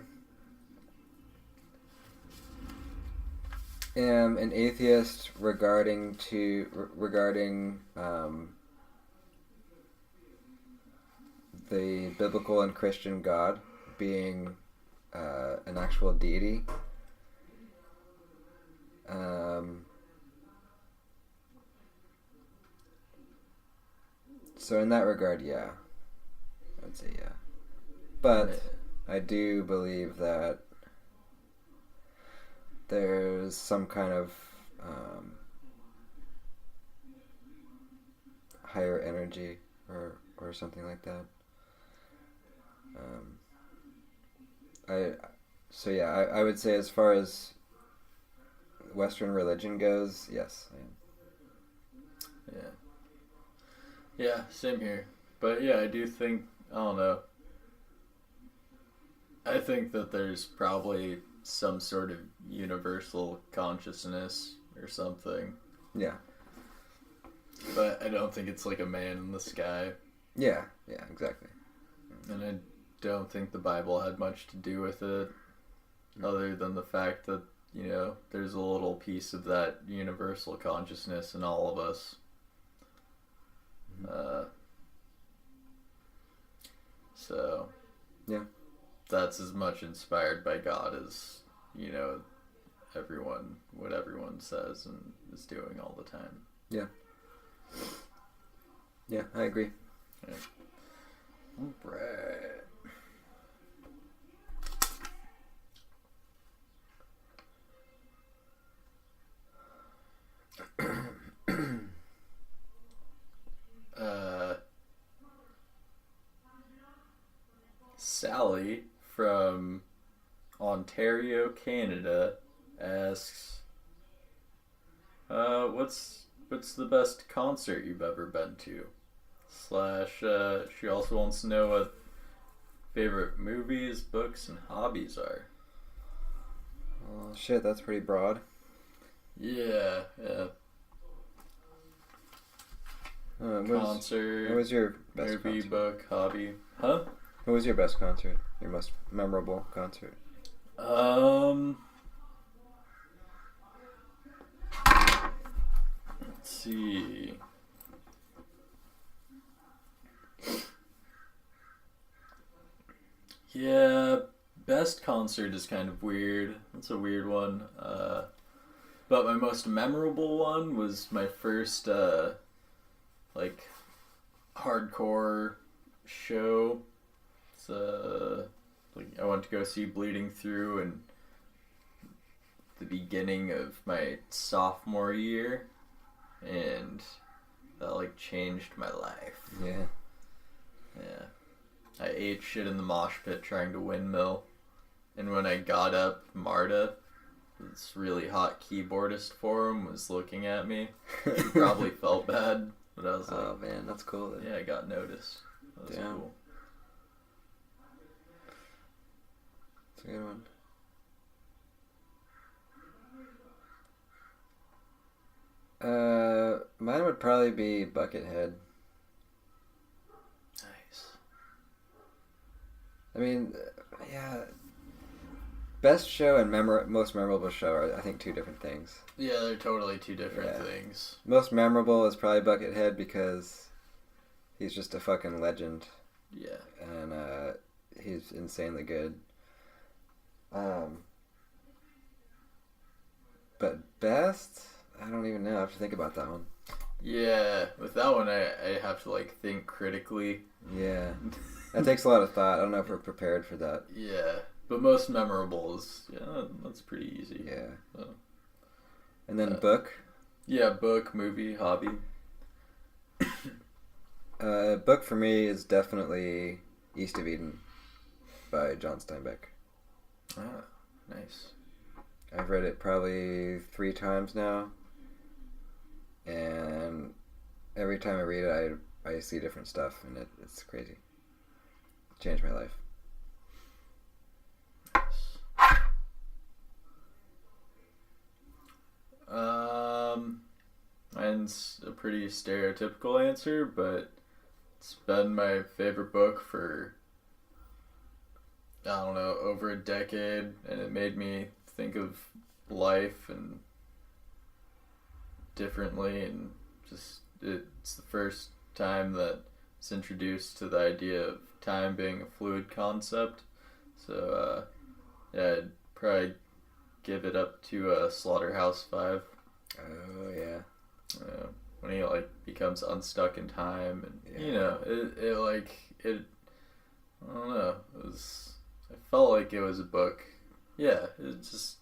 am an atheist regarding the biblical and Christian God being an actual deity. So in that regard, yeah. I would say yeah. But I do believe that there's some kind of higher energy or something like that. I would say as far as Western religion goes, yes, I am. Yeah, same here. But yeah, I do think, I don't know. I think that there's probably some sort of universal consciousness or something. Yeah. But I don't think it's like a man in the sky. Yeah, exactly. And I don't think the Bible had much to do with it, other than the fact that, there's a little piece of that universal consciousness in all of us. So, yeah, that's as much inspired by God as, what everyone says and is doing all the time. Yeah. Yeah, I agree. Yeah. Right. Sally from Ontario, Canada asks, What's the best concert you've ever been to? Slash, she also wants to know what favorite movies, books, and hobbies are. Oh, shit, that's pretty broad. Yeah. Concert. What was your best movie, concert? book, hobby? Huh? What was your best concert? Your most memorable concert? Let's see. Yeah, best concert is kind of weird. That's a weird one. But my most memorable one was my first, like, hardcore show. It's, like, I went to go see Bleeding Through in the beginning of my sophomore year, and that, like, changed my life. Yeah. Yeah. I ate shit in the mosh pit trying to windmill, and when I got up, Marta, this really hot keyboardist for him, was looking at me. She probably felt bad, but I was like, oh man, that's cool. Then. yeah, I got noticed. That was Damn. cool. That's a good one. Mine would probably be Buckethead. Nice. I mean, yeah. Best show and most memorable show are, I think, two different things. Yeah, they're totally two different things. Most memorable is probably Buckethead because he's just a fucking legend. Yeah. And he's insanely good. But best? I don't even know. I have to think about that one. Yeah, with that one, I have to, like, think critically. Yeah. That takes a lot of thought. I don't know if we're prepared for that. Yeah. But most memorable is, yeah, that's pretty easy. Yeah. So. And then book? Yeah, book, movie, hobby. Book for me is definitely East of Eden by John Steinbeck. Ah, nice. I've read it probably 3 times now. And every time I read it, I see different stuff, and it's crazy. It changed my life. Mine's a pretty stereotypical answer, but it's been my favorite book for, I don't know, over a decade, and it made me think of life and differently, and just it's the first time that it's introduced to the idea of time being a fluid concept. So yeah, I'd probably give it up to Slaughterhouse-Five. Oh yeah. When he like becomes unstuck in time, and Yeah. you know, it I don't know, I felt like it was a book. Yeah, it's just,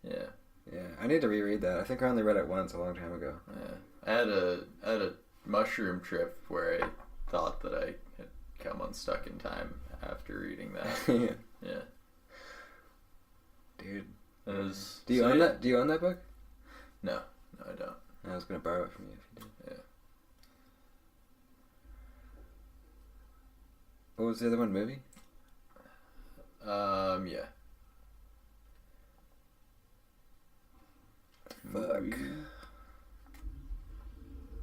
yeah. Yeah, I need to reread that. I think I only read it once a long time ago. Yeah, I had a mushroom trip where I thought that I had come unstuck in time after reading that. Yeah. Yeah. Dude. It was, Do you own that? Do you own that book? No, I don't. I was gonna borrow it from you if you did. Yeah. What was the other one? Movie? Yeah. Fuck.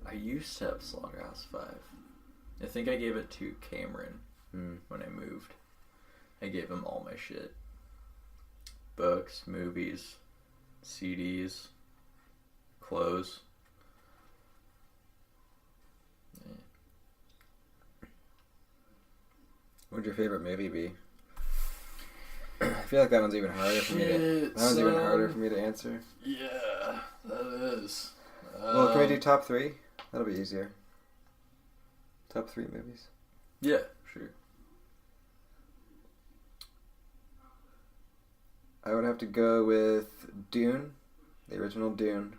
I used to have Slaughterhouse-Five. I think I gave it to Cameron when I moved. I gave him all my shit. Books, movies, CDs, clothes. Yeah. What would your favorite movie be? I feel like that one's even harder for me to answer. Yeah, that is. Well, can we do top 3? That'll be easier. Top 3 movies. Yeah, sure. I would have to go with Dune, the original Dune.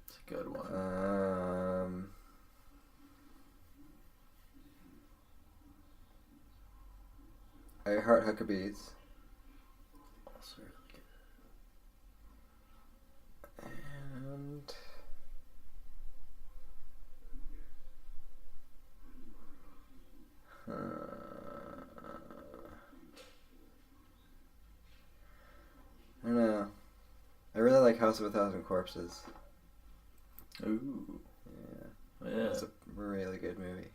It's a good one. I Heart Huckabees. Also really good. House of a Thousand Corpses. Ooh. Yeah. Yeah. It's a really good movie.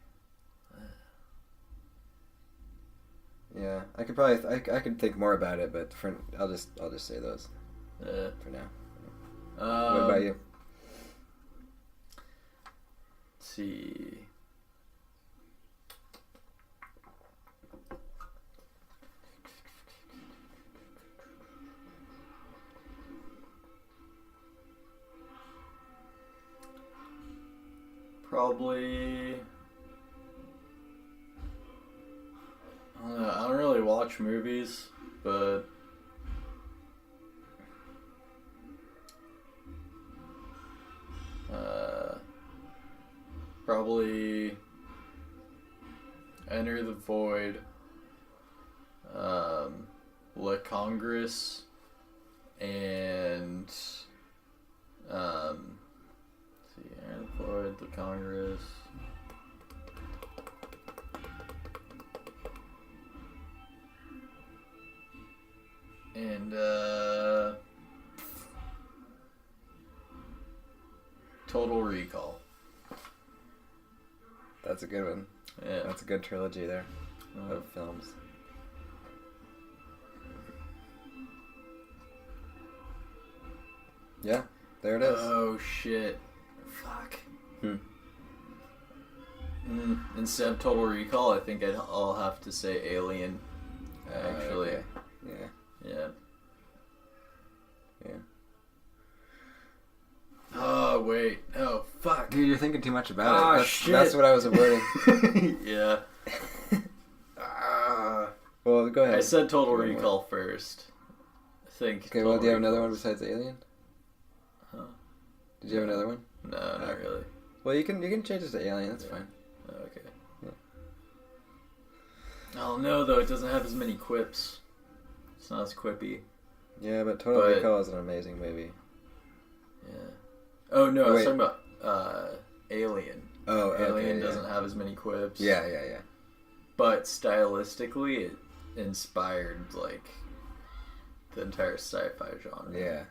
Yeah, I could probably I could think more about it, but I'll just say those for now. What about you? Let's see. Probably. I don't know. I don't really watch movies, but probably Enter the Void, Le Congress, and let's see, Enter the Void, Le Congress. And Total Recall. That's a good one. Yeah. That's a good trilogy there of films. Yeah, there it is. Oh shit! Fuck. Instead of Total Recall, I think I'll have to say Alien. Actually. Okay. Yeah. Yeah. Oh wait. Oh fuck. Dude, you're thinking too much about Oh, it. shit. That's what I was avoiding. Yeah. Well, go ahead. I said Total Recall first. I think. Okay, well, do you have another one Recall's- besides Alien? Huh? Did you have another one? No, not really. Well, you can change it to Alien. That's fine. Oh, okay. Yeah. Oh no, though it doesn't have as many quips. It's not as quippy. Yeah, but Total Recall is an amazing movie. Yeah. Oh no, I was Wait. talking about Alien. Oh, okay, Alien yeah. doesn't have as many quips. Yeah. But stylistically, it inspired like the entire sci-fi genre. Yeah.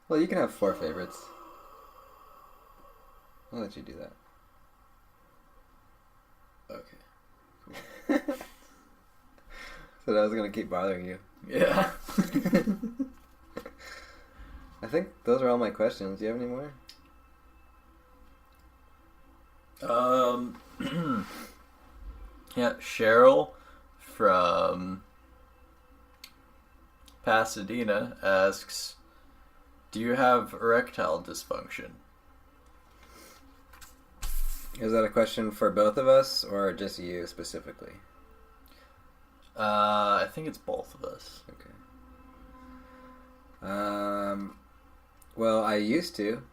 Well, you can have 4 favorites. I'll let you do that. Okay. So I was gonna keep bothering you. Yeah. I think those are all my questions. Do you have any more? Yeah, Cheryl from Pasadena asks, do you have erectile dysfunction? Is that a question for both of us or just you specifically? I think it's both of us. Okay. Well, I used to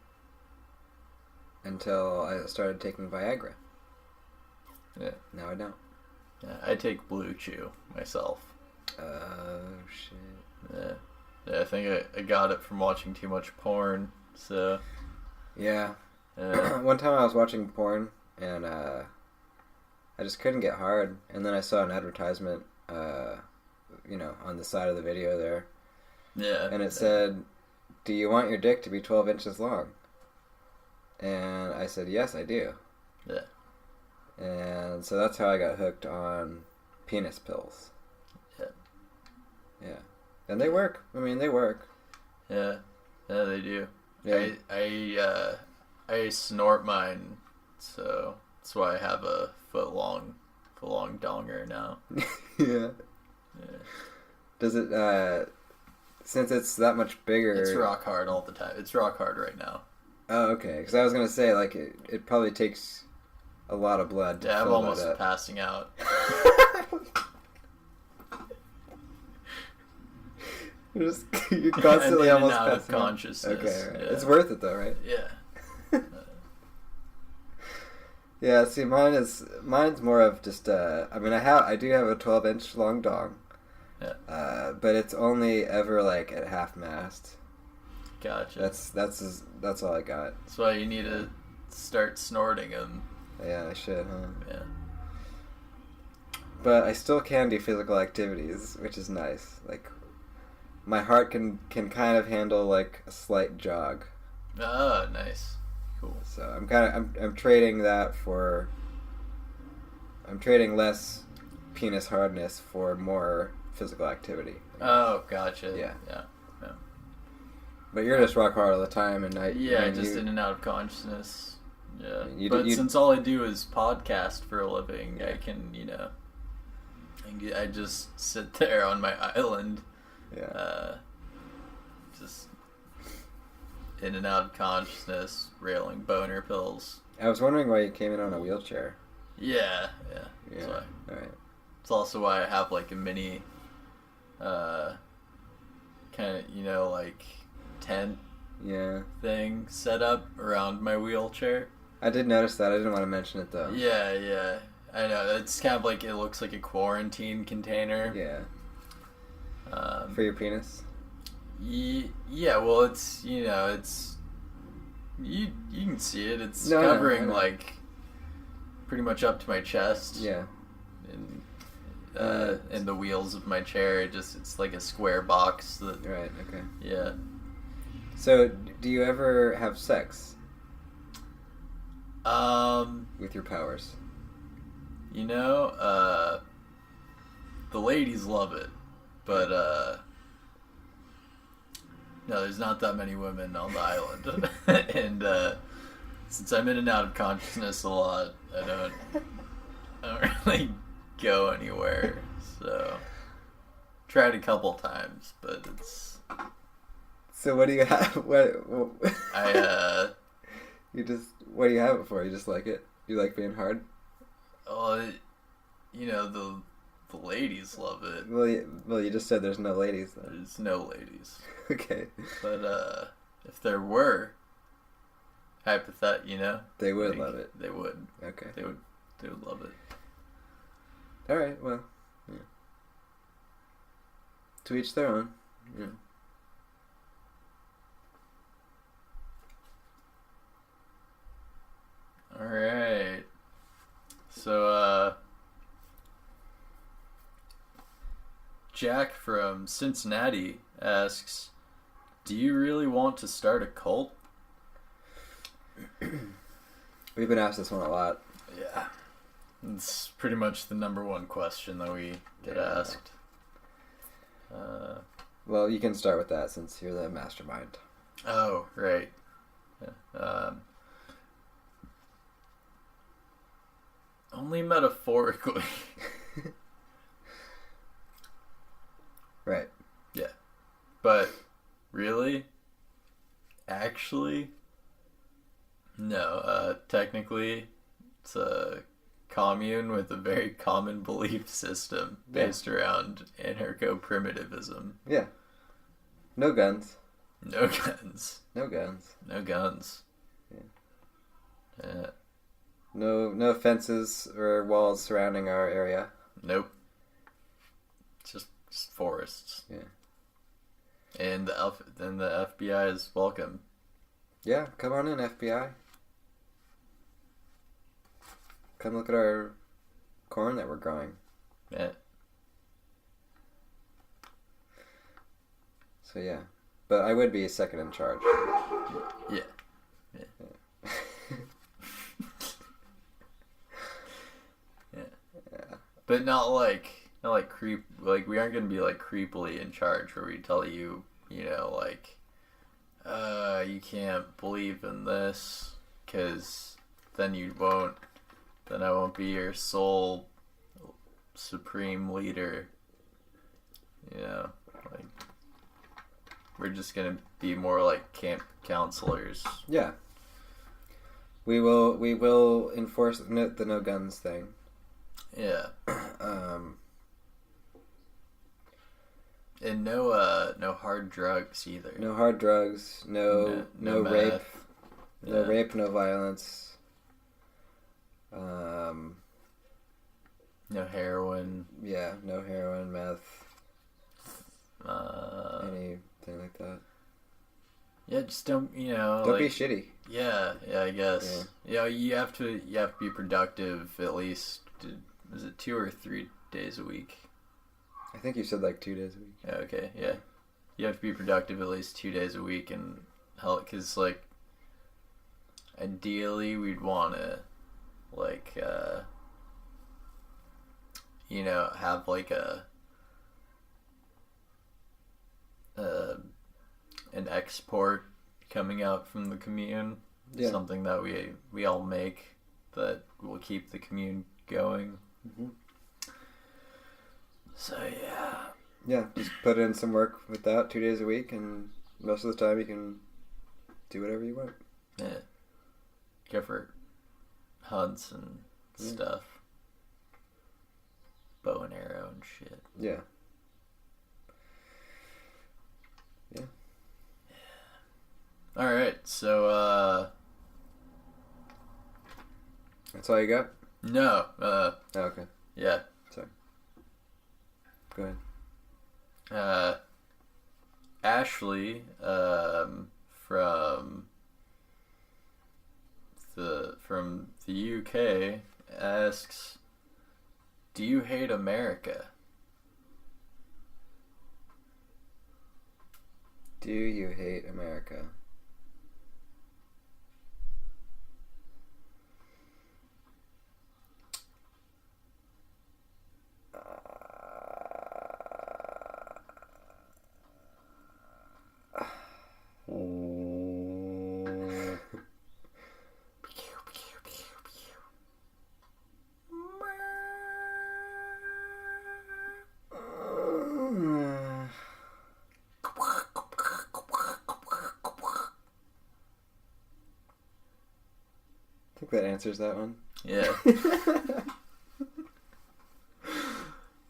until I started taking Viagra. Yeah. Now I don't. Yeah, I take Blue Chew myself. Oh, shit. Yeah. Yeah, I think I got it from watching too much porn, so... Yeah. Yeah. One time I was watching porn and I just couldn't get hard. And then I saw an advertisement, on the side of the video there. Yeah. And it said, do you want your dick to be 12 inches long? And I said, yes, I do. Yeah. And so that's how I got hooked on penis pills. Yeah. Yeah. And they work. I mean, they work. Yeah. Yeah, they do. Yeah. I snort mine, so that's why I have a foot long donger now. Yeah. Yeah. Does it, since it's that much bigger... It's rock hard all the time. It's rock hard right now. Oh, okay. Because I was going to say, like, it probably takes a lot of blood to Yeah, I'm fill almost that up. passing out. You're constantly I'm in almost and out of passing out. consciousness. Okay, right. Yeah. It's worth it though, right? Yeah. Yeah, see, mine's more of just. I do have a 12-inch long dong. Yeah. But it's only ever like at half mast. Gotcha. That's all I got. That's why you need to start snorting them. Yeah, I should, huh? Yeah. But I still can do physical activities, which is nice. Like, my heart can kind of handle like a slight jog. Oh, nice. Cool. So I'm trading that for. I'm trading less penis hardness for more physical activity. Oh, gotcha. Yeah. Yeah. But you're just rock hard all the time, and Just in and out of consciousness. Yeah. You since all I do is podcast for a living, I can, I just sit there on my island. Yeah. Just in and out of consciousness, railing boner pills. I was wondering why you came in on a wheelchair. Yeah. Yeah. All right. It's also why I have like a mini, kind of, like tent thing set up around my wheelchair. I did notice that. I didn't want to mention it though. Yeah. I know. It's kind of like, it looks like a quarantine container. Yeah. For your penis? Yeah, well, it's, it's... You can see it. It's No, covering, no. like, pretty much up to my chest. Yeah. And the wheels of my chair, it's like a square box that... Right, okay. Yeah. So, do you ever have sex? With your powers? The ladies love it, but, no, there's not that many women on the island. And, since I'm in and out of consciousness a lot, I don't really go anywhere, so... Tried a couple times, but it's... So what do you have? What do you have it for? You just like it? You like being hard? Well, the ladies love it. Well, you just said there's no ladies, though. There's no ladies. Okay. But, if there were, they would love it. They would. Okay. They would love it. Alright, well, yeah. To each their own. Yeah. Alright. So, Jack from Cincinnati asks, do you really want to start a cult? We've been asked this one a lot. Yeah. It's pretty much the number one question that we get asked. Well, you can start with that since you're the mastermind. Oh, right. Yeah. Only metaphorically. Right. Yeah. But, really? Actually? No. Technically, it's a commune with a very common belief system based around anarcho-primitivism. Yeah. No guns. No guns. No guns. No guns. Yeah. No fences or walls surrounding our area. Nope. Just forests. Yeah. And then the FBI is welcome. Yeah, come on in, FBI. Come look at our corn that we're growing. Yeah. So yeah. But I would be second in charge. Yeah. But not like creep, like we aren't gonna be like creepily in charge where we tell you, you can't believe in this, cause then I won't be your sole supreme leader. Like we're just gonna be more like camp counselors. Yeah. We will enforce the no guns thing. Yeah. And no hard drugs either. No hard drugs. No rape. meth. No rape. No violence. No heroin. Yeah. No heroin, meth. Anything like that. Yeah, just don't. Don't be shitty. Yeah, I guess. Yeah. You have to be productive at least. Is it 2 or 3 days a week? I think you said like 2 days a week. Yeah, okay, yeah. you have to be productive at least 2 days a week, and hell, because like ideally we'd want to like you know, have like an export coming out from the commune, something that we all make that will keep the commune going. Mm-hmm. So yeah. Yeah, just put in some work with that 2 days a week, and most of the time you can do whatever you want. Yeah. Go for hunts and stuff. Bow and arrow and shit. Yeah. Yeah. Alright, so that's all you got? no, Oh, okay. yeah. Sorry. Go ahead. Ashley, from the UK asks, do you hate America? Do you hate America? I think that answers that one. Yeah.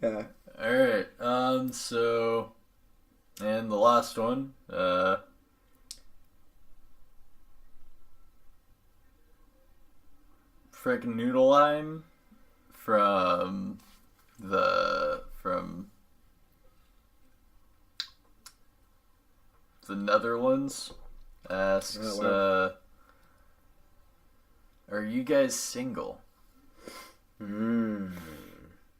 Yeah. Alright, so, and the last one, frickin' Noodle Line from the Netherlands asks, Oh, wow. are you guys single? Mm.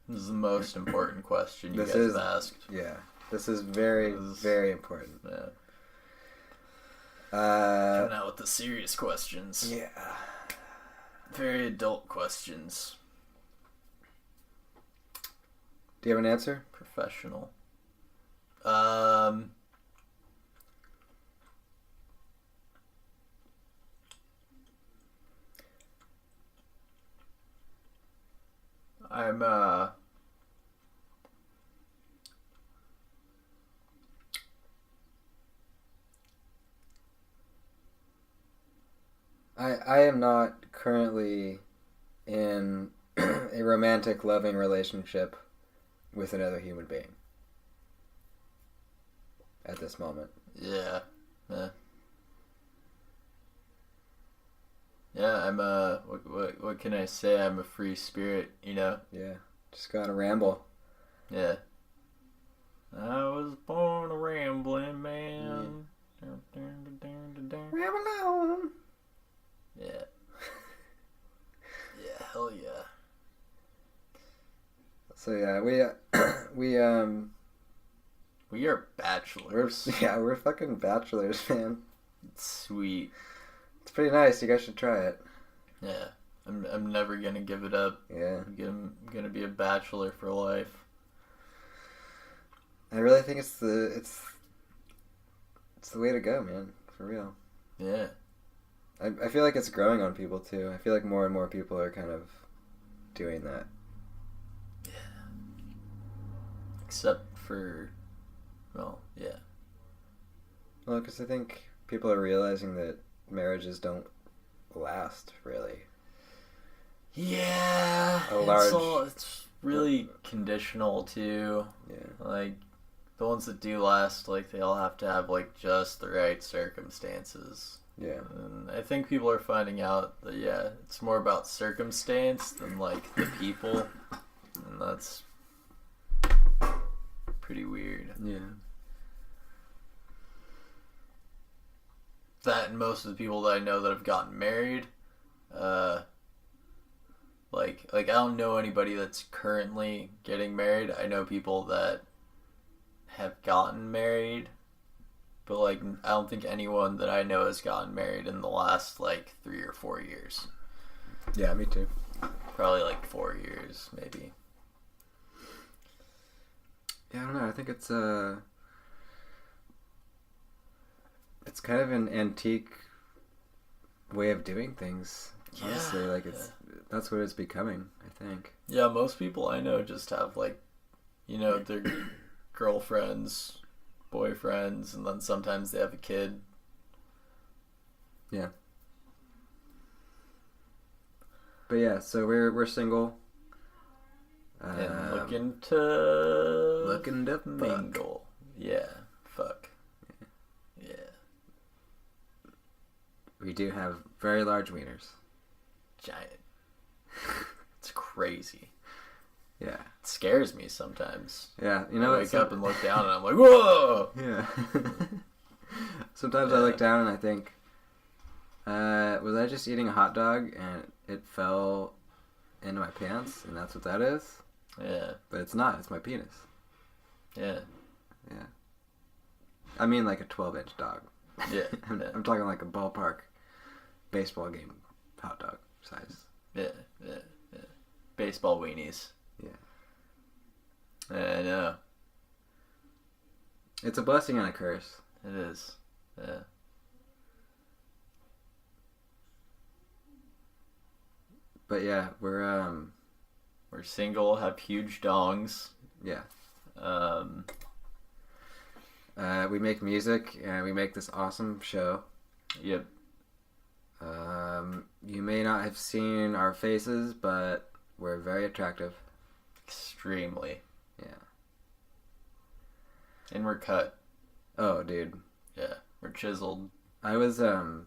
This is the most important question you This guys is- have asked. Yeah. This is very, very important. Yeah. Uh, Coming out with the serious questions. yeah. Very adult questions. Do you have an answer? Professional. I'm I am not currently in a romantic, loving relationship with another human being at this moment. yeah. Yeah, I'm what can I say? I'm a free spirit, you know? Yeah, just gotta ramble. Yeah. I was born a rambling man. Ramble on. Yeah. Yeah, hell yeah. So yeah, we We are we're bachelors. we're fucking bachelors, man. Sweet. It's pretty nice. You guys should try it. Yeah. I'm never gonna give it up. Yeah, I'm gonna be a bachelor for life. I really think it's the way to go, man. For real. Yeah. I feel like it's growing on people too. I feel like more and more people are kind of doing that. Except for, well, yeah. Well, because I think people are realizing that marriages don't last, really. Yeah. It's really conditional too. Yeah. Like, the ones that do last, like, they all have to have, like, just the right circumstances. Yeah. And I think people are finding out that, yeah, it's more about circumstance than, like, the people. And that's pretty weird. Yeah. That and most of the people that I know that have gotten married, like I don't know anybody that's currently getting married. I know people that have gotten married but like I don't think anyone that I know has gotten married in the last like 3 or 4 years. Yeah, me too. Probably like 4 years, maybe. Yeah, I don't know. I think it's kind of an antique way of doing things. Honestly, like that's what it's becoming, I think. Yeah, most people I know just have like, you know, their girlfriends, boyfriends, and then sometimes they have a kid. Yeah. But yeah, so we're single. And looking to mingle. Yeah, fuck. Yeah. We do have very large wieners. Giant. It's crazy. Yeah. It scares me sometimes. Yeah, you know, I wake up and look down and I'm like, whoa! Yeah. Sometimes I look down and I think, was I just eating a hot dog and it fell into my pants and that's what that is? Yeah. But it's not, it's my penis. Yeah. Yeah. I mean like a 12-inch dog. Yeah. I'm talking like a ballpark baseball game hot dog size. Yeah. Baseball weenies. Yeah. I know. It's a blessing and a curse. It is. Yeah. But yeah, we're single, have huge dongs. Yeah. We make music and we make this awesome show. Yep. You may not have seen our faces, but we're very attractive. Extremely. Yeah. And we're cut. Oh, dude. Yeah. We're chiseled. I was, You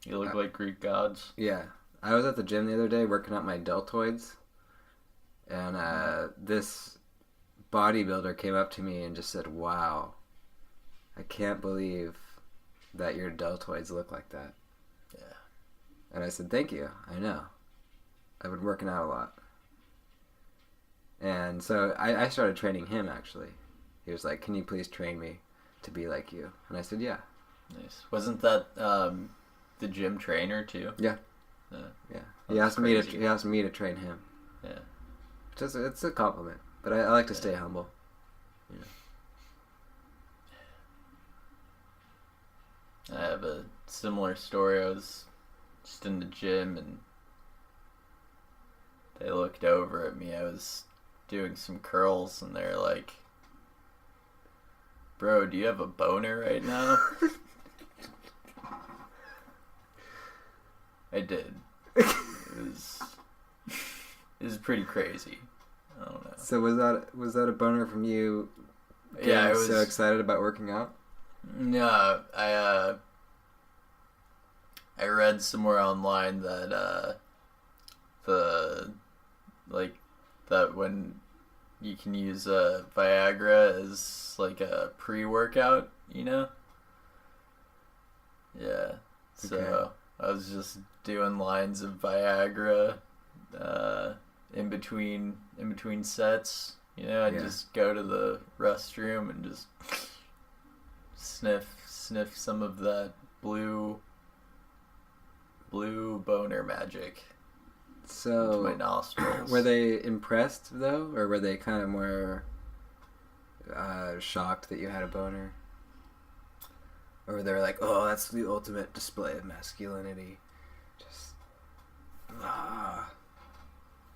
look like Greek gods. yeah. I was at the gym the other day working out my deltoids. And, this bodybuilder came up to me and just said, "Wow, I can't believe that your deltoids look like that." Yeah. And I said, "Thank you. I know. I've been working out a lot." And so I started training him, actually. He was like, "Can you please train me to be like you?" And I said, "Yeah." Nice. Wasn't that the gym trainer too? Yeah. Yeah. He asked me to train him. Yeah. It's a compliment, but I like to stay humble. You know. I have a similar story. I was just in the gym and they looked over at me. I was doing some curls and they're like, "Bro, do you have a boner right now?" I did. It was pretty crazy. I don't know. So was that a boner from you getting Yeah, I was so excited about working out? No, I read somewhere online that that when you can use Viagra as like a pre-workout, you know? Yeah. So Okay. I was just doing lines of Viagra in between sets. You know, I'd Yeah. just go to the restroom and just sniff some of that blue boner magic into my So nostrils. were they impressed though, or were they kind of more shocked that you had a boner? Or they were like, "Oh, that's the ultimate display of masculinity." Just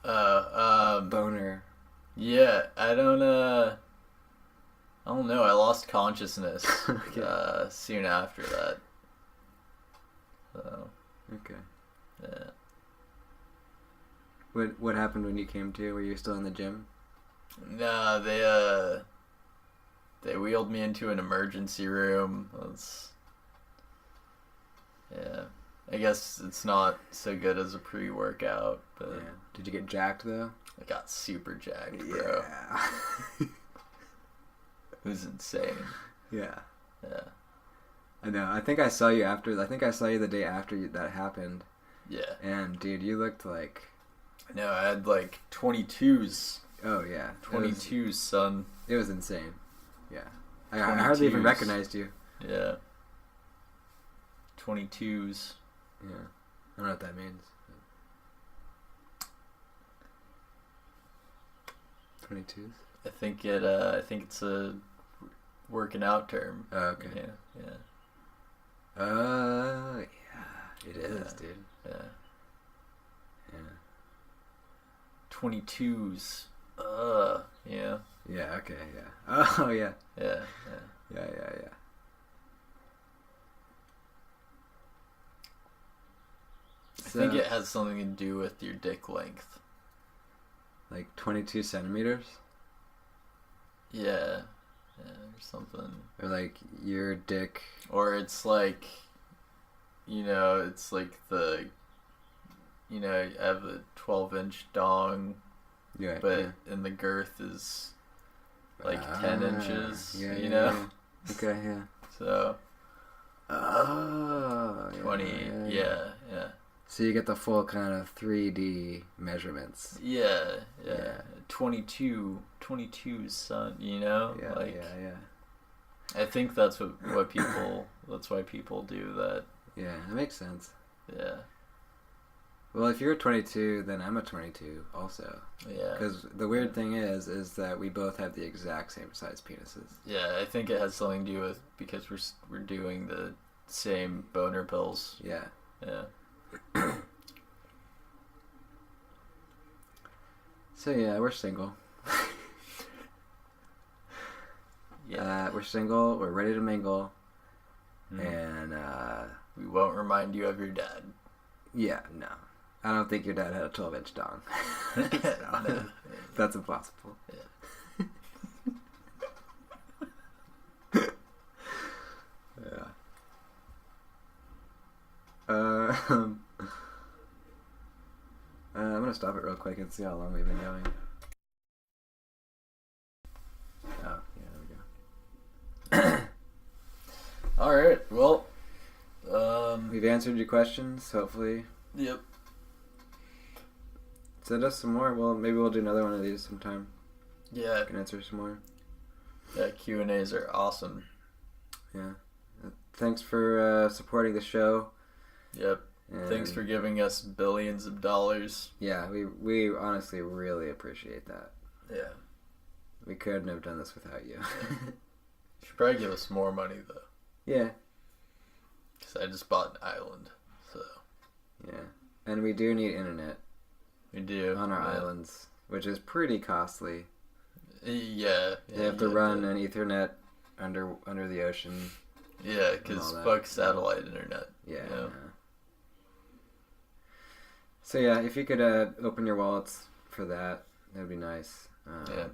boner. Yeah, I don't know. I lost consciousness Okay. soon after that. So Okay. yeah. What happened when you came to? Were you still in the gym? No, they wheeled me into an emergency room. Yeah. I guess it's not so good as a pre-workout, but Yeah. Did you get jacked though? I got super jacked, bro. Yeah. It was insane. Yeah. Yeah. I know. I think I saw you the day after that happened. Yeah. And dude, you looked like. No, I had like 22s. Oh yeah. 22s, son. It was insane. Yeah. I hardly even 22s. recognized you. Yeah. 22s. Yeah. I don't know what that means. 22s? I think it's a working out term. Oh, okay. Yeah. Yeah. It is, dude. Yeah. Yeah. 22s. Yeah. Yeah, okay, yeah. Oh, yeah. Yeah. Yeah. I think it has something to do with your dick length. Like 22 centimeters? Yeah, or something. Or like your dick. Or it's like, it's like you have a 12-inch dong, Yeah. but and the girth is like 10 inches, Yeah. Okay, yeah. So. Oh. 20, yeah. So you get the full kind of 3D measurements. Yeah. 22, son, Yeah, like, yeah. I think that's what people, that's why people do that. Yeah, that makes sense. Yeah. Well, if you're 22, then I'm a 22 also. Yeah. Because the weird thing is that we both have the exact same size penises. Yeah, I think it has something to do with, because we're doing the same boner pills. Yeah. Yeah. So yeah, we're single. Yeah. We're single. We're ready to mingle, Mm. and We won't remind you of your dad. yeah, no, I don't think your dad had a 12-inch dong. No, that's impossible. Yeah. Yeah. I'm gonna stop it real quick and see how long we've been going. Oh, yeah, there we go. All right. Well, We've answered your questions, hopefully. Yep. Send us some more. Well, maybe we'll do another one of these sometime. Yeah. I can answer some more. Yeah. Q&As are awesome. Yeah. Thanks for supporting the show. Yep. And Thanks for giving us billions of dollars. Yeah, we honestly really appreciate that. Yeah. We couldn't have done this without you. You should probably give us more money though. Yeah. Because I just bought an island, so. Yeah. And we do need internet. We do. On our islands, which is pretty costly. Yeah. They have to run an Ethernet under the ocean. Yeah, because fuck satellite internet. Yeah. You know? So yeah, if you could open your wallets for that, that'd be nice. Yeah.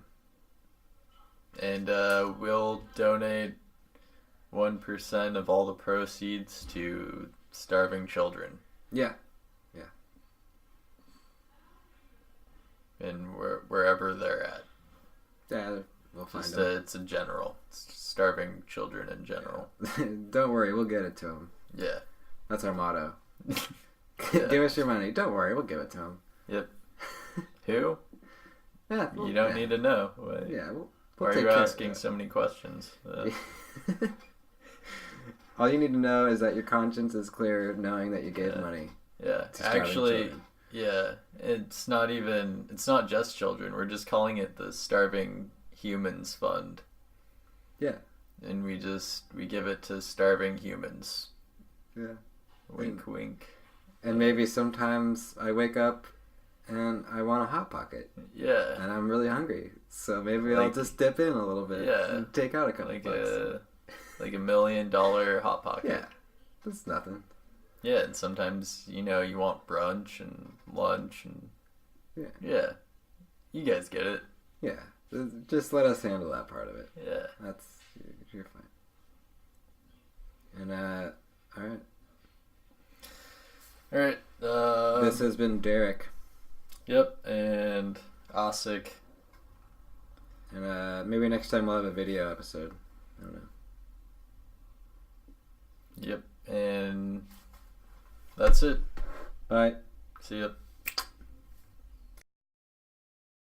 And we'll donate 1% of all the proceeds to starving children. Yeah. And wherever they're at. Yeah, we'll find them. It's a general. It's starving children in general. Don't worry, we'll get it to them. Yeah. That's our motto. Yeah. Give us your money. Don't worry, we'll give it to them. Yep. Who? Yeah. You don't need to know. Yeah. Why are you asking so many questions? All you need to know is that your conscience is clear knowing that you gave money. Yeah. Actually, yeah. It's not just children. We're just calling it the Starving Humans Fund. Yeah. And we give it to starving humans. Yeah. Wink, wink. And maybe sometimes I wake up and I want a Hot Pocket. Yeah. And I'm really hungry. So maybe I'll just dip in a little bit and take out a couple bucks. Like $1 million Hot Pocket. Yeah. That's nothing. Yeah, and sometimes, you want brunch and lunch and... Yeah. You guys get it. Yeah. Just let us handle that part of it. Yeah. You're fine. And, alright. Alright. This has been Derek. Yep, and Asik. And maybe next time we'll have a video episode. I don't know. Yep, and that's it. Bye. See ya.